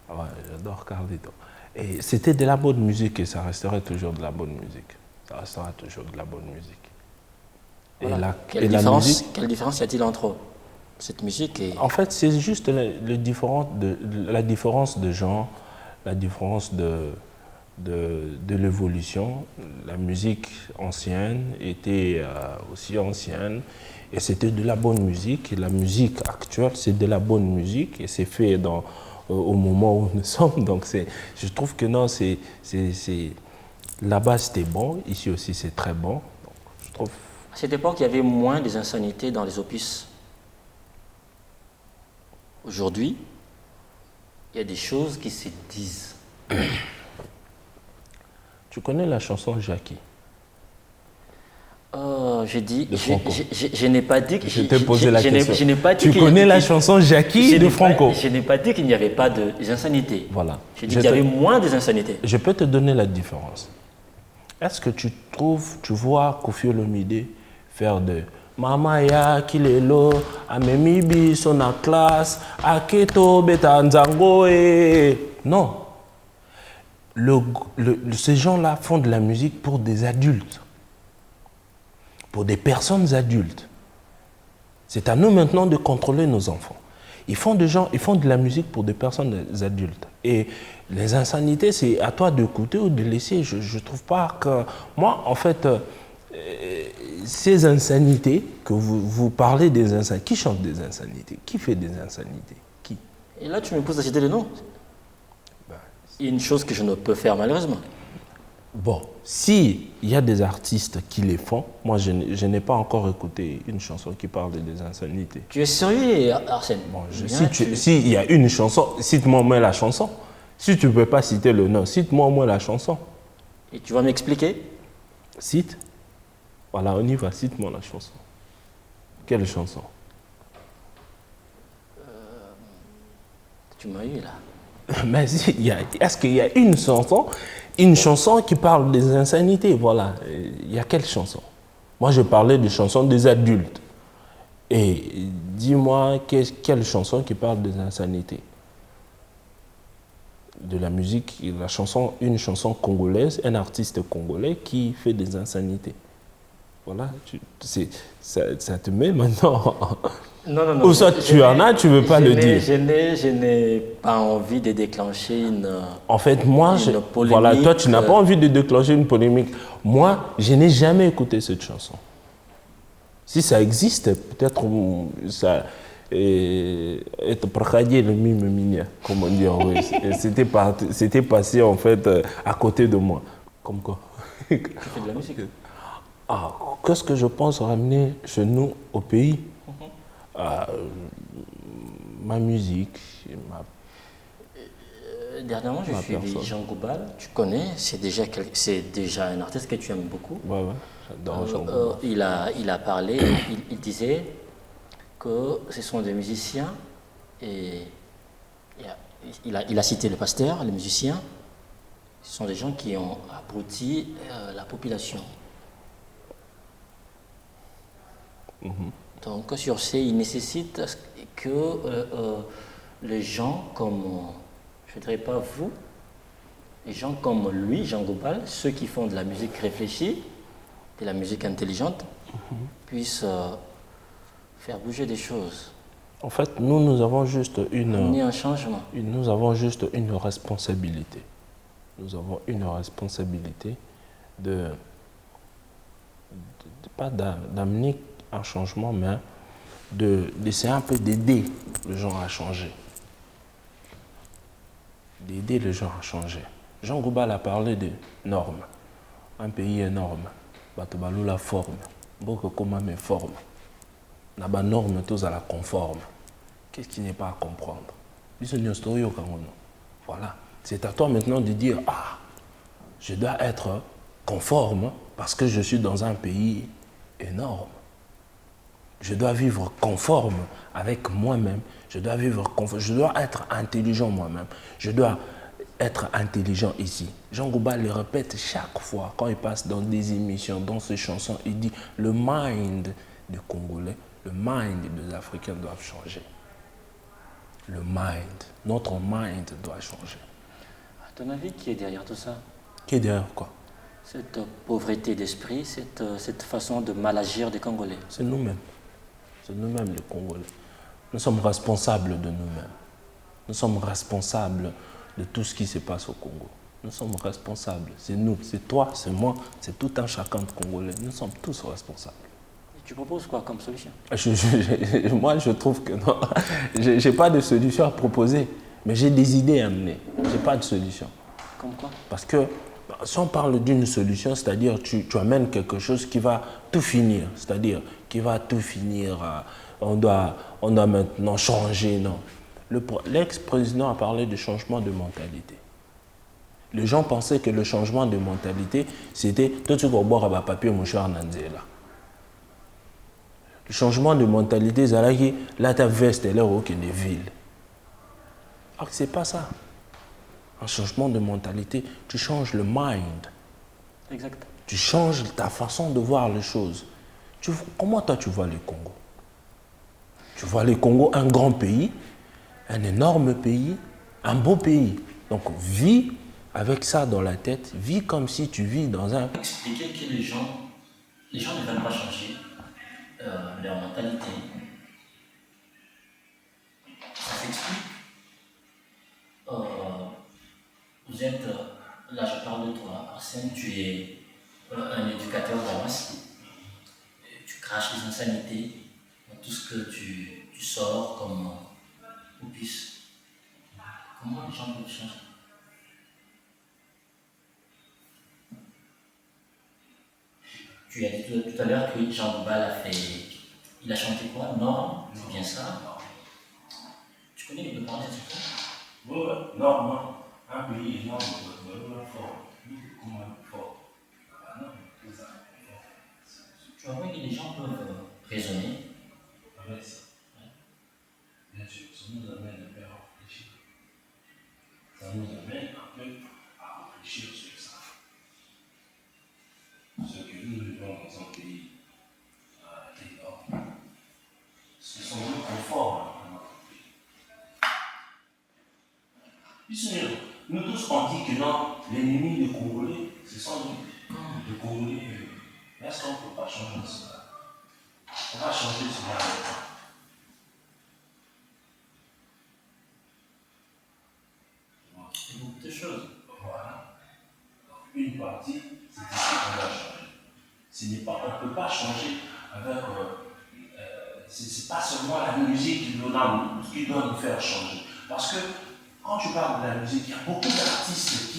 [SPEAKER 2] Ouais, j'adore Carlito. Et c'était de la bonne musique et ça resterait toujours de la bonne musique. Ça restera toujours de la bonne musique.
[SPEAKER 1] Voilà. Quelle différence y a-t-il entre cette musique et...
[SPEAKER 2] En fait, c'est juste la différence de genre, la différence de l'évolution. La musique ancienne était aussi ancienne et c'était de la bonne musique. Et la musique actuelle, c'est de la bonne musique et c'est fait au moment où nous sommes. Donc, je trouve que non, là-bas c'était bon, ici aussi c'est très bon. Donc, je trouve...
[SPEAKER 1] À cette époque, il y avait moins des insanités dans les opus. Aujourd'hui, il y a des choses qui se disent.
[SPEAKER 2] Tu connais la chanson Jackie?
[SPEAKER 1] Je n'ai pas dit que...
[SPEAKER 2] Je t'ai posé la question.
[SPEAKER 1] Je n'ai pas dit
[SPEAKER 2] tu connais la chanson Jackie de Franco?
[SPEAKER 1] Je n'ai pas dit qu'il n'y avait pas des insanités.
[SPEAKER 2] Voilà.
[SPEAKER 1] J'ai dit qu'il y avait moins des insanités.
[SPEAKER 2] Je peux te donner la différence. Est-ce que tu vois Koffi Olomide faire de Mama ya kilelo, amemibi sona classe, aketo beta nzango e. Non. ces gens-là font de la musique pour des adultes, pour des personnes adultes. C'est à nous maintenant de contrôler nos enfants. Ils font de la musique pour des personnes adultes. Et les insanités, c'est à toi d'écouter ou de laisser. Je ne trouve pas que... Moi, en fait, ces insanités, que vous parlez des insanités, qui chante des insanités? Qui fait des insanités? Qui?
[SPEAKER 1] Et là, tu me poses à citer les noms. Une chose que je ne peux faire malheureusement.
[SPEAKER 2] Bon, s'il y a des artistes qui les font, moi je n'ai pas encore écouté une chanson qui parle des insanités.
[SPEAKER 1] Tu es sérieux, Arsène?
[SPEAKER 2] Bon, s'il y a une chanson, cite-moi au moins la chanson. Si tu ne peux pas citer le nom, cite-moi au moins la chanson.
[SPEAKER 1] Et tu vas m'expliquer?
[SPEAKER 2] Cite. Voilà, on y va, cite-moi la chanson. Quelle chanson?
[SPEAKER 1] Tu m'as eu là.
[SPEAKER 2] Mais est-ce qu'il y a une chanson qui parle des insanités? Voilà. Il y a quelle chanson? Moi, je parlais des chansons des adultes. Et dis-moi, quelle chanson qui parle des insanités? De la musique, une chanson congolaise, un artiste congolais qui fait des insanités. Voilà. Ça te met maintenant...
[SPEAKER 1] Non.
[SPEAKER 2] Ou ça, tu en as, tu ne veux pas le dire.
[SPEAKER 1] Je n'ai pas envie de déclencher une...
[SPEAKER 2] En fait, moi,
[SPEAKER 1] polémique.
[SPEAKER 2] Voilà, toi, tu n'as pas envie de déclencher une polémique. Moi, je n'ai jamais écouté cette chanson. Si ça existe, peut-être ça... comme on dit en russe. C'était passé, en fait, à côté de moi. Comme quoi.
[SPEAKER 1] Tu fais de la musique.
[SPEAKER 2] Qu'est-ce que je pense ramener chez nous, au pays? Ma musique.
[SPEAKER 1] Dernièrement, j'ai suivi Jean Goubal, tu connais, c'est déjà un artiste que tu aimes beaucoup.
[SPEAKER 2] Ouais, j'adore Jean Goubal.
[SPEAKER 1] Il a parlé, il disait que ce sont des musiciens, et il a cité le pasteur, les musiciens, ce sont des gens qui ont abruti la population. Donc sur ce, il nécessite que les gens comme, je ne dirais pas vous, les gens comme lui, Jean Goubal, ceux qui font de la musique réfléchie, de la musique intelligente, puissent faire bouger des choses.
[SPEAKER 2] En fait, nous avons juste
[SPEAKER 1] un changement.
[SPEAKER 2] Nous avons juste une responsabilité. Nous avons une responsabilité pas d'amener un changement, mais d'essayer un peu d'aider les gens à changer. D'aider les gens à changer. Jean Goubal a parlé de normes. Un pays énorme. Batobalou la forme. Beaucoup comme mes formes. N'a pas norme tous à la conforme. Qu'est-ce qui n'est pas à comprendre? Voilà. C'est à toi maintenant de dire, je dois être conforme parce que je suis dans un pays énorme. Je dois vivre conforme avec moi-même. Je dois être intelligent moi-même. Je dois être intelligent ici. Jean Goubal le répète chaque fois quand il passe dans des émissions, dans ses chansons, il dit le mind des Congolais, le mind des Africains doivent changer. Le mind, notre mind doit changer.
[SPEAKER 1] À ton avis, qui est derrière tout ça?
[SPEAKER 2] Qui est derrière quoi?
[SPEAKER 1] Cette pauvreté d'esprit, cette façon de mal agir des Congolais.
[SPEAKER 2] C'est nous-mêmes. C'est nous-mêmes les Congolais. Nous sommes responsables de nous-mêmes. Nous sommes responsables de tout ce qui se passe au Congo. Nous sommes responsables. C'est nous, c'est toi, c'est moi, c'est tout un chacun de Congolais. Nous sommes tous responsables.
[SPEAKER 1] Et tu proposes quoi comme solution?
[SPEAKER 2] Moi, je trouve que non. Je n'ai pas de solution à proposer, mais j'ai des idées à amener. Je n'ai pas de solution.
[SPEAKER 1] Comme quoi?
[SPEAKER 2] Parce que si on parle d'une solution, c'est-à-dire tu amènes quelque chose qui va tout finir, c'est-à-dire qui va tout finir, on doit maintenant changer, non. L'ex-président a parlé de changement de mentalité. Les gens pensaient que le changement de mentalité, c'était tout ce qu'on boit à papier, mon cher Nanzela. Le changement de mentalité, c'est là, ta veste est là au des villes. Alors que ce n'est pas ça. Un changement de mentalité, tu changes le mind.
[SPEAKER 1] Exact.
[SPEAKER 2] Tu changes ta façon de voir les choses. Comment toi tu vois le Congo? Tu vois le Congo un grand pays, un énorme pays, un beau pays. Donc vis avec ça dans la tête, vis comme si tu vis dans un...
[SPEAKER 1] Expliquer que les gens ne veulent pas changer leur mentalité. Ça s'explique. Vous êtes, là je parle de toi, Arsène, tu es un éducateur d'Hamas. Tu craches les insanités dans tout ce que tu sors comme opus. Comment les gens peuvent changer? Tu as dit tout à l'heure que Jean Bouba l'a fait. Il a chanté quoi? Non, c'est bien ça. Tu connais les paroles de cette chanson?
[SPEAKER 2] Oui, non. Un pays énorme, fort. Comment fort?
[SPEAKER 1] Tu vois que les gens peuvent raisonner.
[SPEAKER 2] Avec ça. Bien sûr, ça nous amène un peu à réfléchir. Ça nous amène un peu à réfléchir sur ça. Ce que nous vivons dans un pays énorme, ce sont nos conforts dans notre pays. Nous tous on dit que non, l'ennemi des Congolais, c'est sans nous. Les Congolais, est-ce qu'on ne peut pas changer cela? On va changer cela avec ça.
[SPEAKER 1] C'est beaucoup de choses.
[SPEAKER 2] Voilà. Donc, une partie, c'est ici qu'on doit changer. On ne peut pas changer avec. C'est pas seulement la musique qui doit nous faire changer. Parce que quand tu parles de la musique, il y a beaucoup d'artistes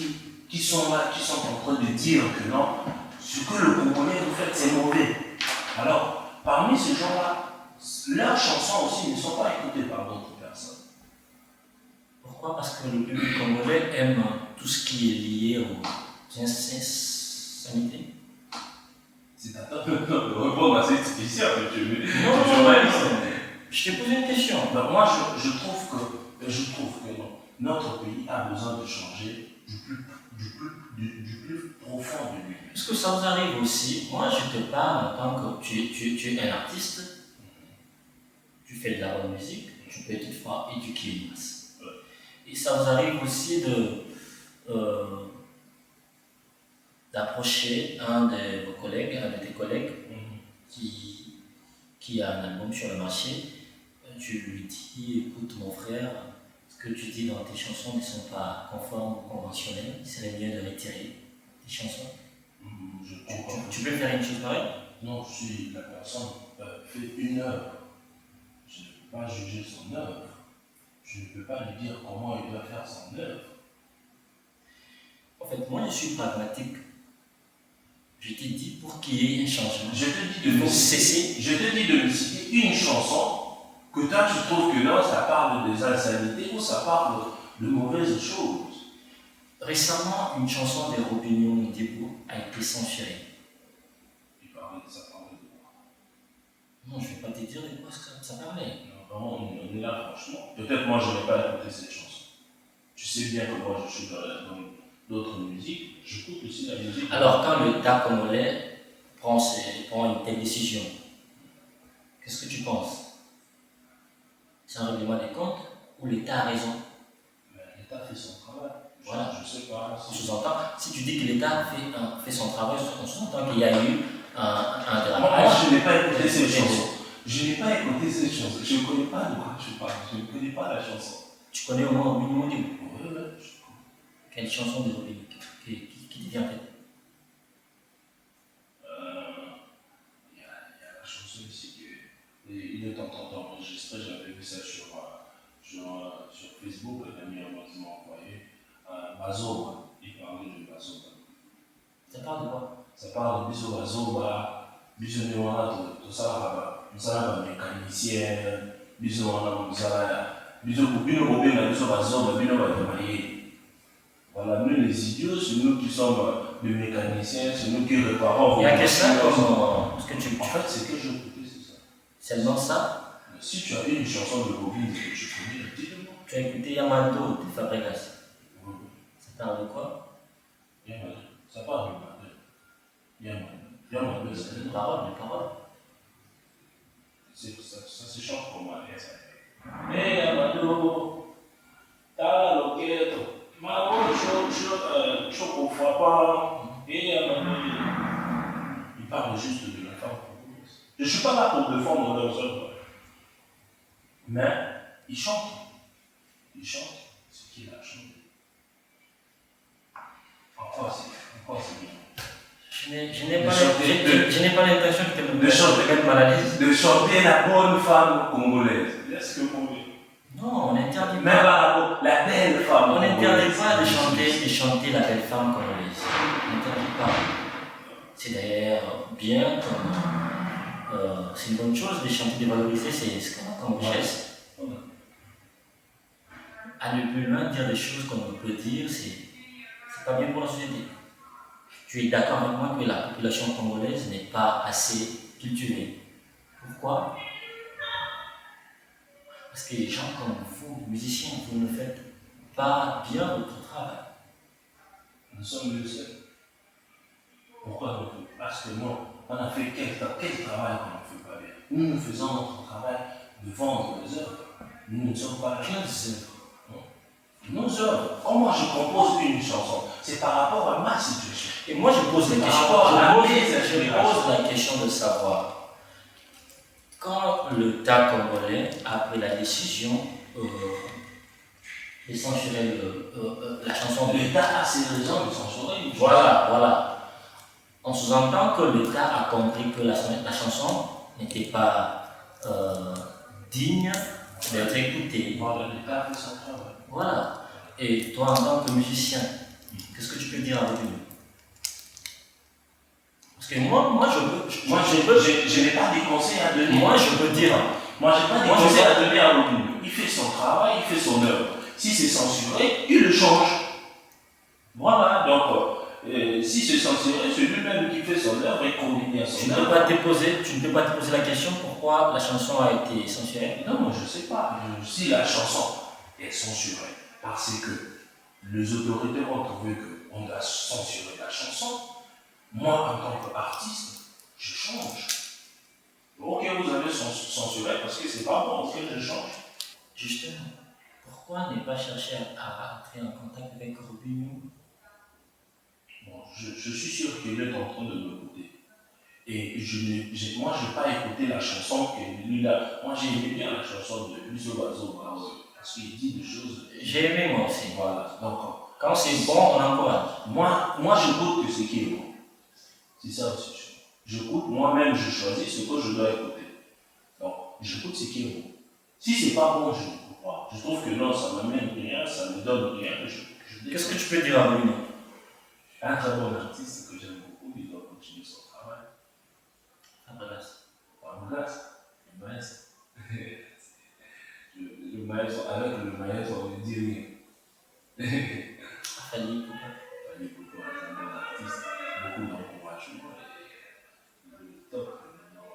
[SPEAKER 2] qui sont là, qui sont en train de dire que non, ce que le Congolais nous fait, c'est mauvais. Alors, parmi ces gens-là, leurs chansons aussi ne sont pas écoutées par d'autres personnes.
[SPEAKER 1] Pourquoi? Parce que le public congolais aime tout ce qui est lié aux insanités.
[SPEAKER 2] C'est à toi de répondre à cette question que tu veux.
[SPEAKER 1] Non, je t'ai posé une question.
[SPEAKER 2] Ben, moi, je trouve que non. Notre pays a besoin de changer du plus profond de lui.
[SPEAKER 1] Est-ce que ça vous arrive aussi? Moi, je te parle en tant que tu es un artiste, tu fais de la bonne musique, tu peux toutefois éduquer une masse. Et ça vous arrive aussi d'approcher un de vos collègues, un de tes collègues qui a un album sur le marché, tu lui dis, écoute mon frère, ce que tu dis dans tes chansons ne sont pas conformes ou conventionnels, il serait mieux de retirer tes chansons. Tu peux faire une chose pareille?
[SPEAKER 2] Non, si la personne fait une œuvre, je ne peux pas juger son œuvre. Je ne peux pas lui dire comment il doit faire son œuvre.
[SPEAKER 1] En fait, moi je suis pragmatique. Je t'ai dit pour qu'il y ait un changement.
[SPEAKER 2] Je te dis de me citer une chanson que toi tu trouves que non, ça parle des insanités ou ça parle de mauvaises choses.
[SPEAKER 1] Récemment, une chanson de Robinho Ndebo a été censurée.
[SPEAKER 2] Il parlait de ça, parlait de quoi?
[SPEAKER 1] Non, je ne vais pas te dire de quoi ça parlait.
[SPEAKER 2] Non, vraiment, on est là franchement. Peut-être moi je n'aurais pas écouté cette chanson. Tu sais bien que moi je suis dans d'autres musiques, j'écoute aussi la musique.
[SPEAKER 1] Alors quand l'État congolais prend une telle décision, qu'est-ce que tu penses? C'est un règlement des comptes ou l'État a raison?
[SPEAKER 2] L'État fait son travail.
[SPEAKER 1] Voilà.
[SPEAKER 2] Je ne sais pas.
[SPEAKER 1] On sous-entend, si tu dis que l'État fait son travail, on sous-entend qu'il y a eu un dérapage.
[SPEAKER 2] Moi, je n'ai pas écouté cette chanson. Je n'ai pas écouté cette chanson. Je ne connais pas de quoi tu parles. Je ne connais pas la chanson.
[SPEAKER 1] Tu connais au moins Robinho Ndebo?
[SPEAKER 2] Oui.
[SPEAKER 1] Quelle chanson de Robinho qui te vient en tête?
[SPEAKER 2] Il y a la chanson ici qu'il est en train d'enregistrer. J'avais vu ça sur Facebook. L'ami m'a envoyé Mazoba. Il parlait de Mazoba.
[SPEAKER 1] Ça parle de quoi?
[SPEAKER 2] Ça parle de Biso Mazoba, Biso Néwana, tout ça, nous sommes mécaniciens, Biso Néwana, Biso Mazoba, Biso Mazoba. Voilà, nous les idiots, c'est nous qui sommes des mécaniciens, c'est nous qui réparons.
[SPEAKER 1] Il y a que ça comme ce que tu...
[SPEAKER 2] En fait, c'est que je écoutais, c'est ça.
[SPEAKER 1] Seulement ça?
[SPEAKER 2] Si tu as une chanson de Bobine que tu connais, dis-le-moi.
[SPEAKER 1] Tu as écouté Yamato de Fabregas.
[SPEAKER 2] Oui.
[SPEAKER 1] Ça parle de quoi?
[SPEAKER 2] Yamato. Ça parle de Yamato. Yamato, c'est
[SPEAKER 1] Les paroles.
[SPEAKER 2] Ça se chante comme un ça. Hey Yamato, ta loqueto, ma voce. je ne comprends pas. Et il parle juste de la femme congolaise. Je ne suis pas là pour défendre leurs œuvres. Mais il chante. Il chante ce qu'il a chanté. Encore c'est bien.
[SPEAKER 1] Je n'ai pas l'intention de mettre mal à l'aise.
[SPEAKER 2] De chanter la bonne femme congolaise. Est-ce que vous voulez?
[SPEAKER 1] Non, on n'interdit
[SPEAKER 2] Même
[SPEAKER 1] pas.
[SPEAKER 2] la belle femme.
[SPEAKER 1] On n'interdit pas de chanter la belle femme congolaise. On n'interdit pas. C'est d'ailleurs bien comme. C'est une bonne chose de chanter, de valoriser ce qu'on a comme richesse. Aller plus loin, dire des choses qu'on peut dire, c'est pas bien pour la société. Tu es d'accord avec moi que la population congolaise n'est pas assez cultivée. Pourquoi? Parce que les gens comme vous, musiciens, vous ne faites pas bien votre travail.
[SPEAKER 2] Nous sommes le seul. Pourquoi? Parce que non, on a fait quel travail qu'on ne fait pas bien. Nous faisons notre travail de vendre les œuvres. Nous ne sommes pas là.
[SPEAKER 1] Quelles œuvres?
[SPEAKER 2] Nos œuvres. Quand moi je compose une chanson, c'est par rapport à ma situation.
[SPEAKER 1] Et moi je pose la question. Je pose la question de savoir, quand l'État congolais a pris la décision de censurer la chanson,
[SPEAKER 2] l'État a ses raisons de censurer.
[SPEAKER 1] Voilà. On sous-entend que l'État a compris que la chanson n'était pas digne d'être écoutée.
[SPEAKER 2] Voilà, l'État fait son travail.
[SPEAKER 1] Voilà. Et toi, en tant que musicien, qu'est-ce que tu peux dire avec lui? Parce que moi,
[SPEAKER 2] je n'ai pas des conseils à donner.
[SPEAKER 1] Moi, je peux dire.
[SPEAKER 2] Moi, je n'ai pas des conseils à donner à lui. Il fait son travail, il fait son œuvre. Si c'est censuré, il le change. Voilà, donc, si c'est censuré, c'est lui-même qui fait son œuvre et combine son œuvre. Tu ne peux pas te poser la question pourquoi la chanson a été censurée? Non, moi, je ne sais pas. Si la chanson est censurée parce que les autorités ont trouvé qu'on doit censurer la chanson, moi, en tant qu'artiste, je change. Ok, vous avez censuré parce que c'est pas bon, ok, je change.
[SPEAKER 1] Justement, pourquoi ne pas chercher à entrer en contact avec Robinho?
[SPEAKER 2] Bon, je suis sûr qu'il est en train de m'écouter. Et moi, je n'ai pas écouté la chanson que lui là. Moi, j'ai aimé bien la chanson de Lucio Bazo, parce qu'il dit des choses.
[SPEAKER 1] J'ai aimé moi aussi.
[SPEAKER 2] Voilà. Donc,
[SPEAKER 1] quand c'est bon, on encourage.
[SPEAKER 2] Moi, j'écoute que ce qui est bon. C'est ça aussi. J'écoute, moi-même, je choisis ce que je dois écouter. Donc, j'écoute ce qui est bon. Si c'est pas bon, je n'écoute pas. Je trouve que non, ça ne m'amène rien, ça ne me donne rien.
[SPEAKER 1] Qu'est-ce que tu peux dire à Bruno?
[SPEAKER 2] Un très bon artiste que j'aime beaucoup, il doit continuer son travail. Fabregas, le maestro. Le maestro, avec le maestro, on ne dit rien.
[SPEAKER 1] Fali Poupa,
[SPEAKER 2] c'est un bon artiste, beaucoup d'encouragement. Le top, le numéro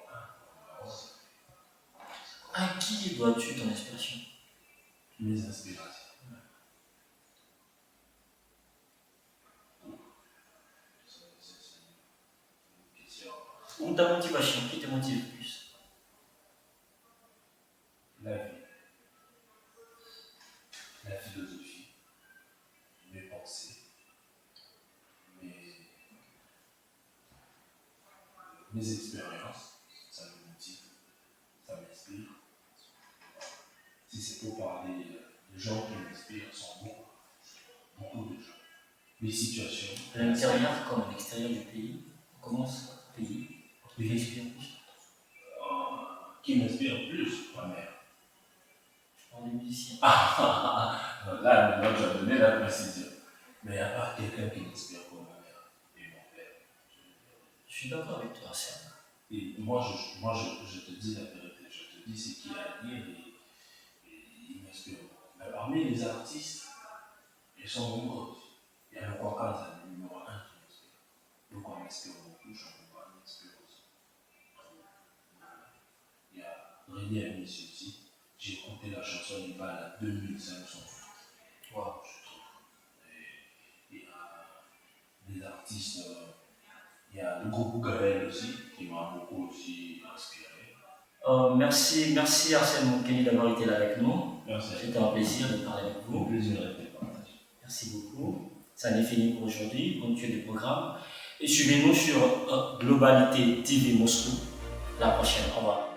[SPEAKER 2] 1.
[SPEAKER 1] À qui dois-tu ton inspiration?
[SPEAKER 2] Mes inspirations.
[SPEAKER 1] Ou ta motivation, qui te motive le plus?
[SPEAKER 2] La vie, la philosophie, mes pensées, mes expériences, ça me motive, ça m'inspire. Si c'est pour parler, les gens qui m'inspirent sont beaucoup de gens. Les situations.
[SPEAKER 1] L'intérieur comme l'extérieur du pays. On commence par le pays. Qui m'inspire plus?
[SPEAKER 2] Qui m'inspire plus? Ma mère.
[SPEAKER 1] Je parle des musiciens.
[SPEAKER 2] Là, maintenant, tu as donné la précision. Mais il n'y a pas quelqu'un qui m'inspire comme ma mère et mon père.
[SPEAKER 1] Je suis d'accord avec toi, Sam.
[SPEAKER 2] Et moi, je te dis la vérité. Je te dis ce qu'il a à dire et il m'inspire beaucoup. Mais parmi les artistes, ils sont nombreux. Il y a le Kwakanza, le numéro 1 qui m'inspire. Le Kwa m'inspire beaucoup, Jean-Bouba m'inspire aussi. Il y a René Amis aussi. J'ai écouté la chanson Il va à 2500 fois. Wow, je trouve. Et il y a des artistes, il y a le groupe Gaël aussi, qui m'a beaucoup aussi inspiré.
[SPEAKER 1] Merci Arsène Moukeni d'avoir été là avec nous.
[SPEAKER 2] Merci.
[SPEAKER 1] C'était un plaisir de parler avec vous.
[SPEAKER 2] Le plaisir a été partagé.
[SPEAKER 1] Merci beaucoup. Ça n'est fini pour aujourd'hui. Continuez le programme. Et suivez-nous sur Globalité TV Moscou. La prochaine. Au revoir.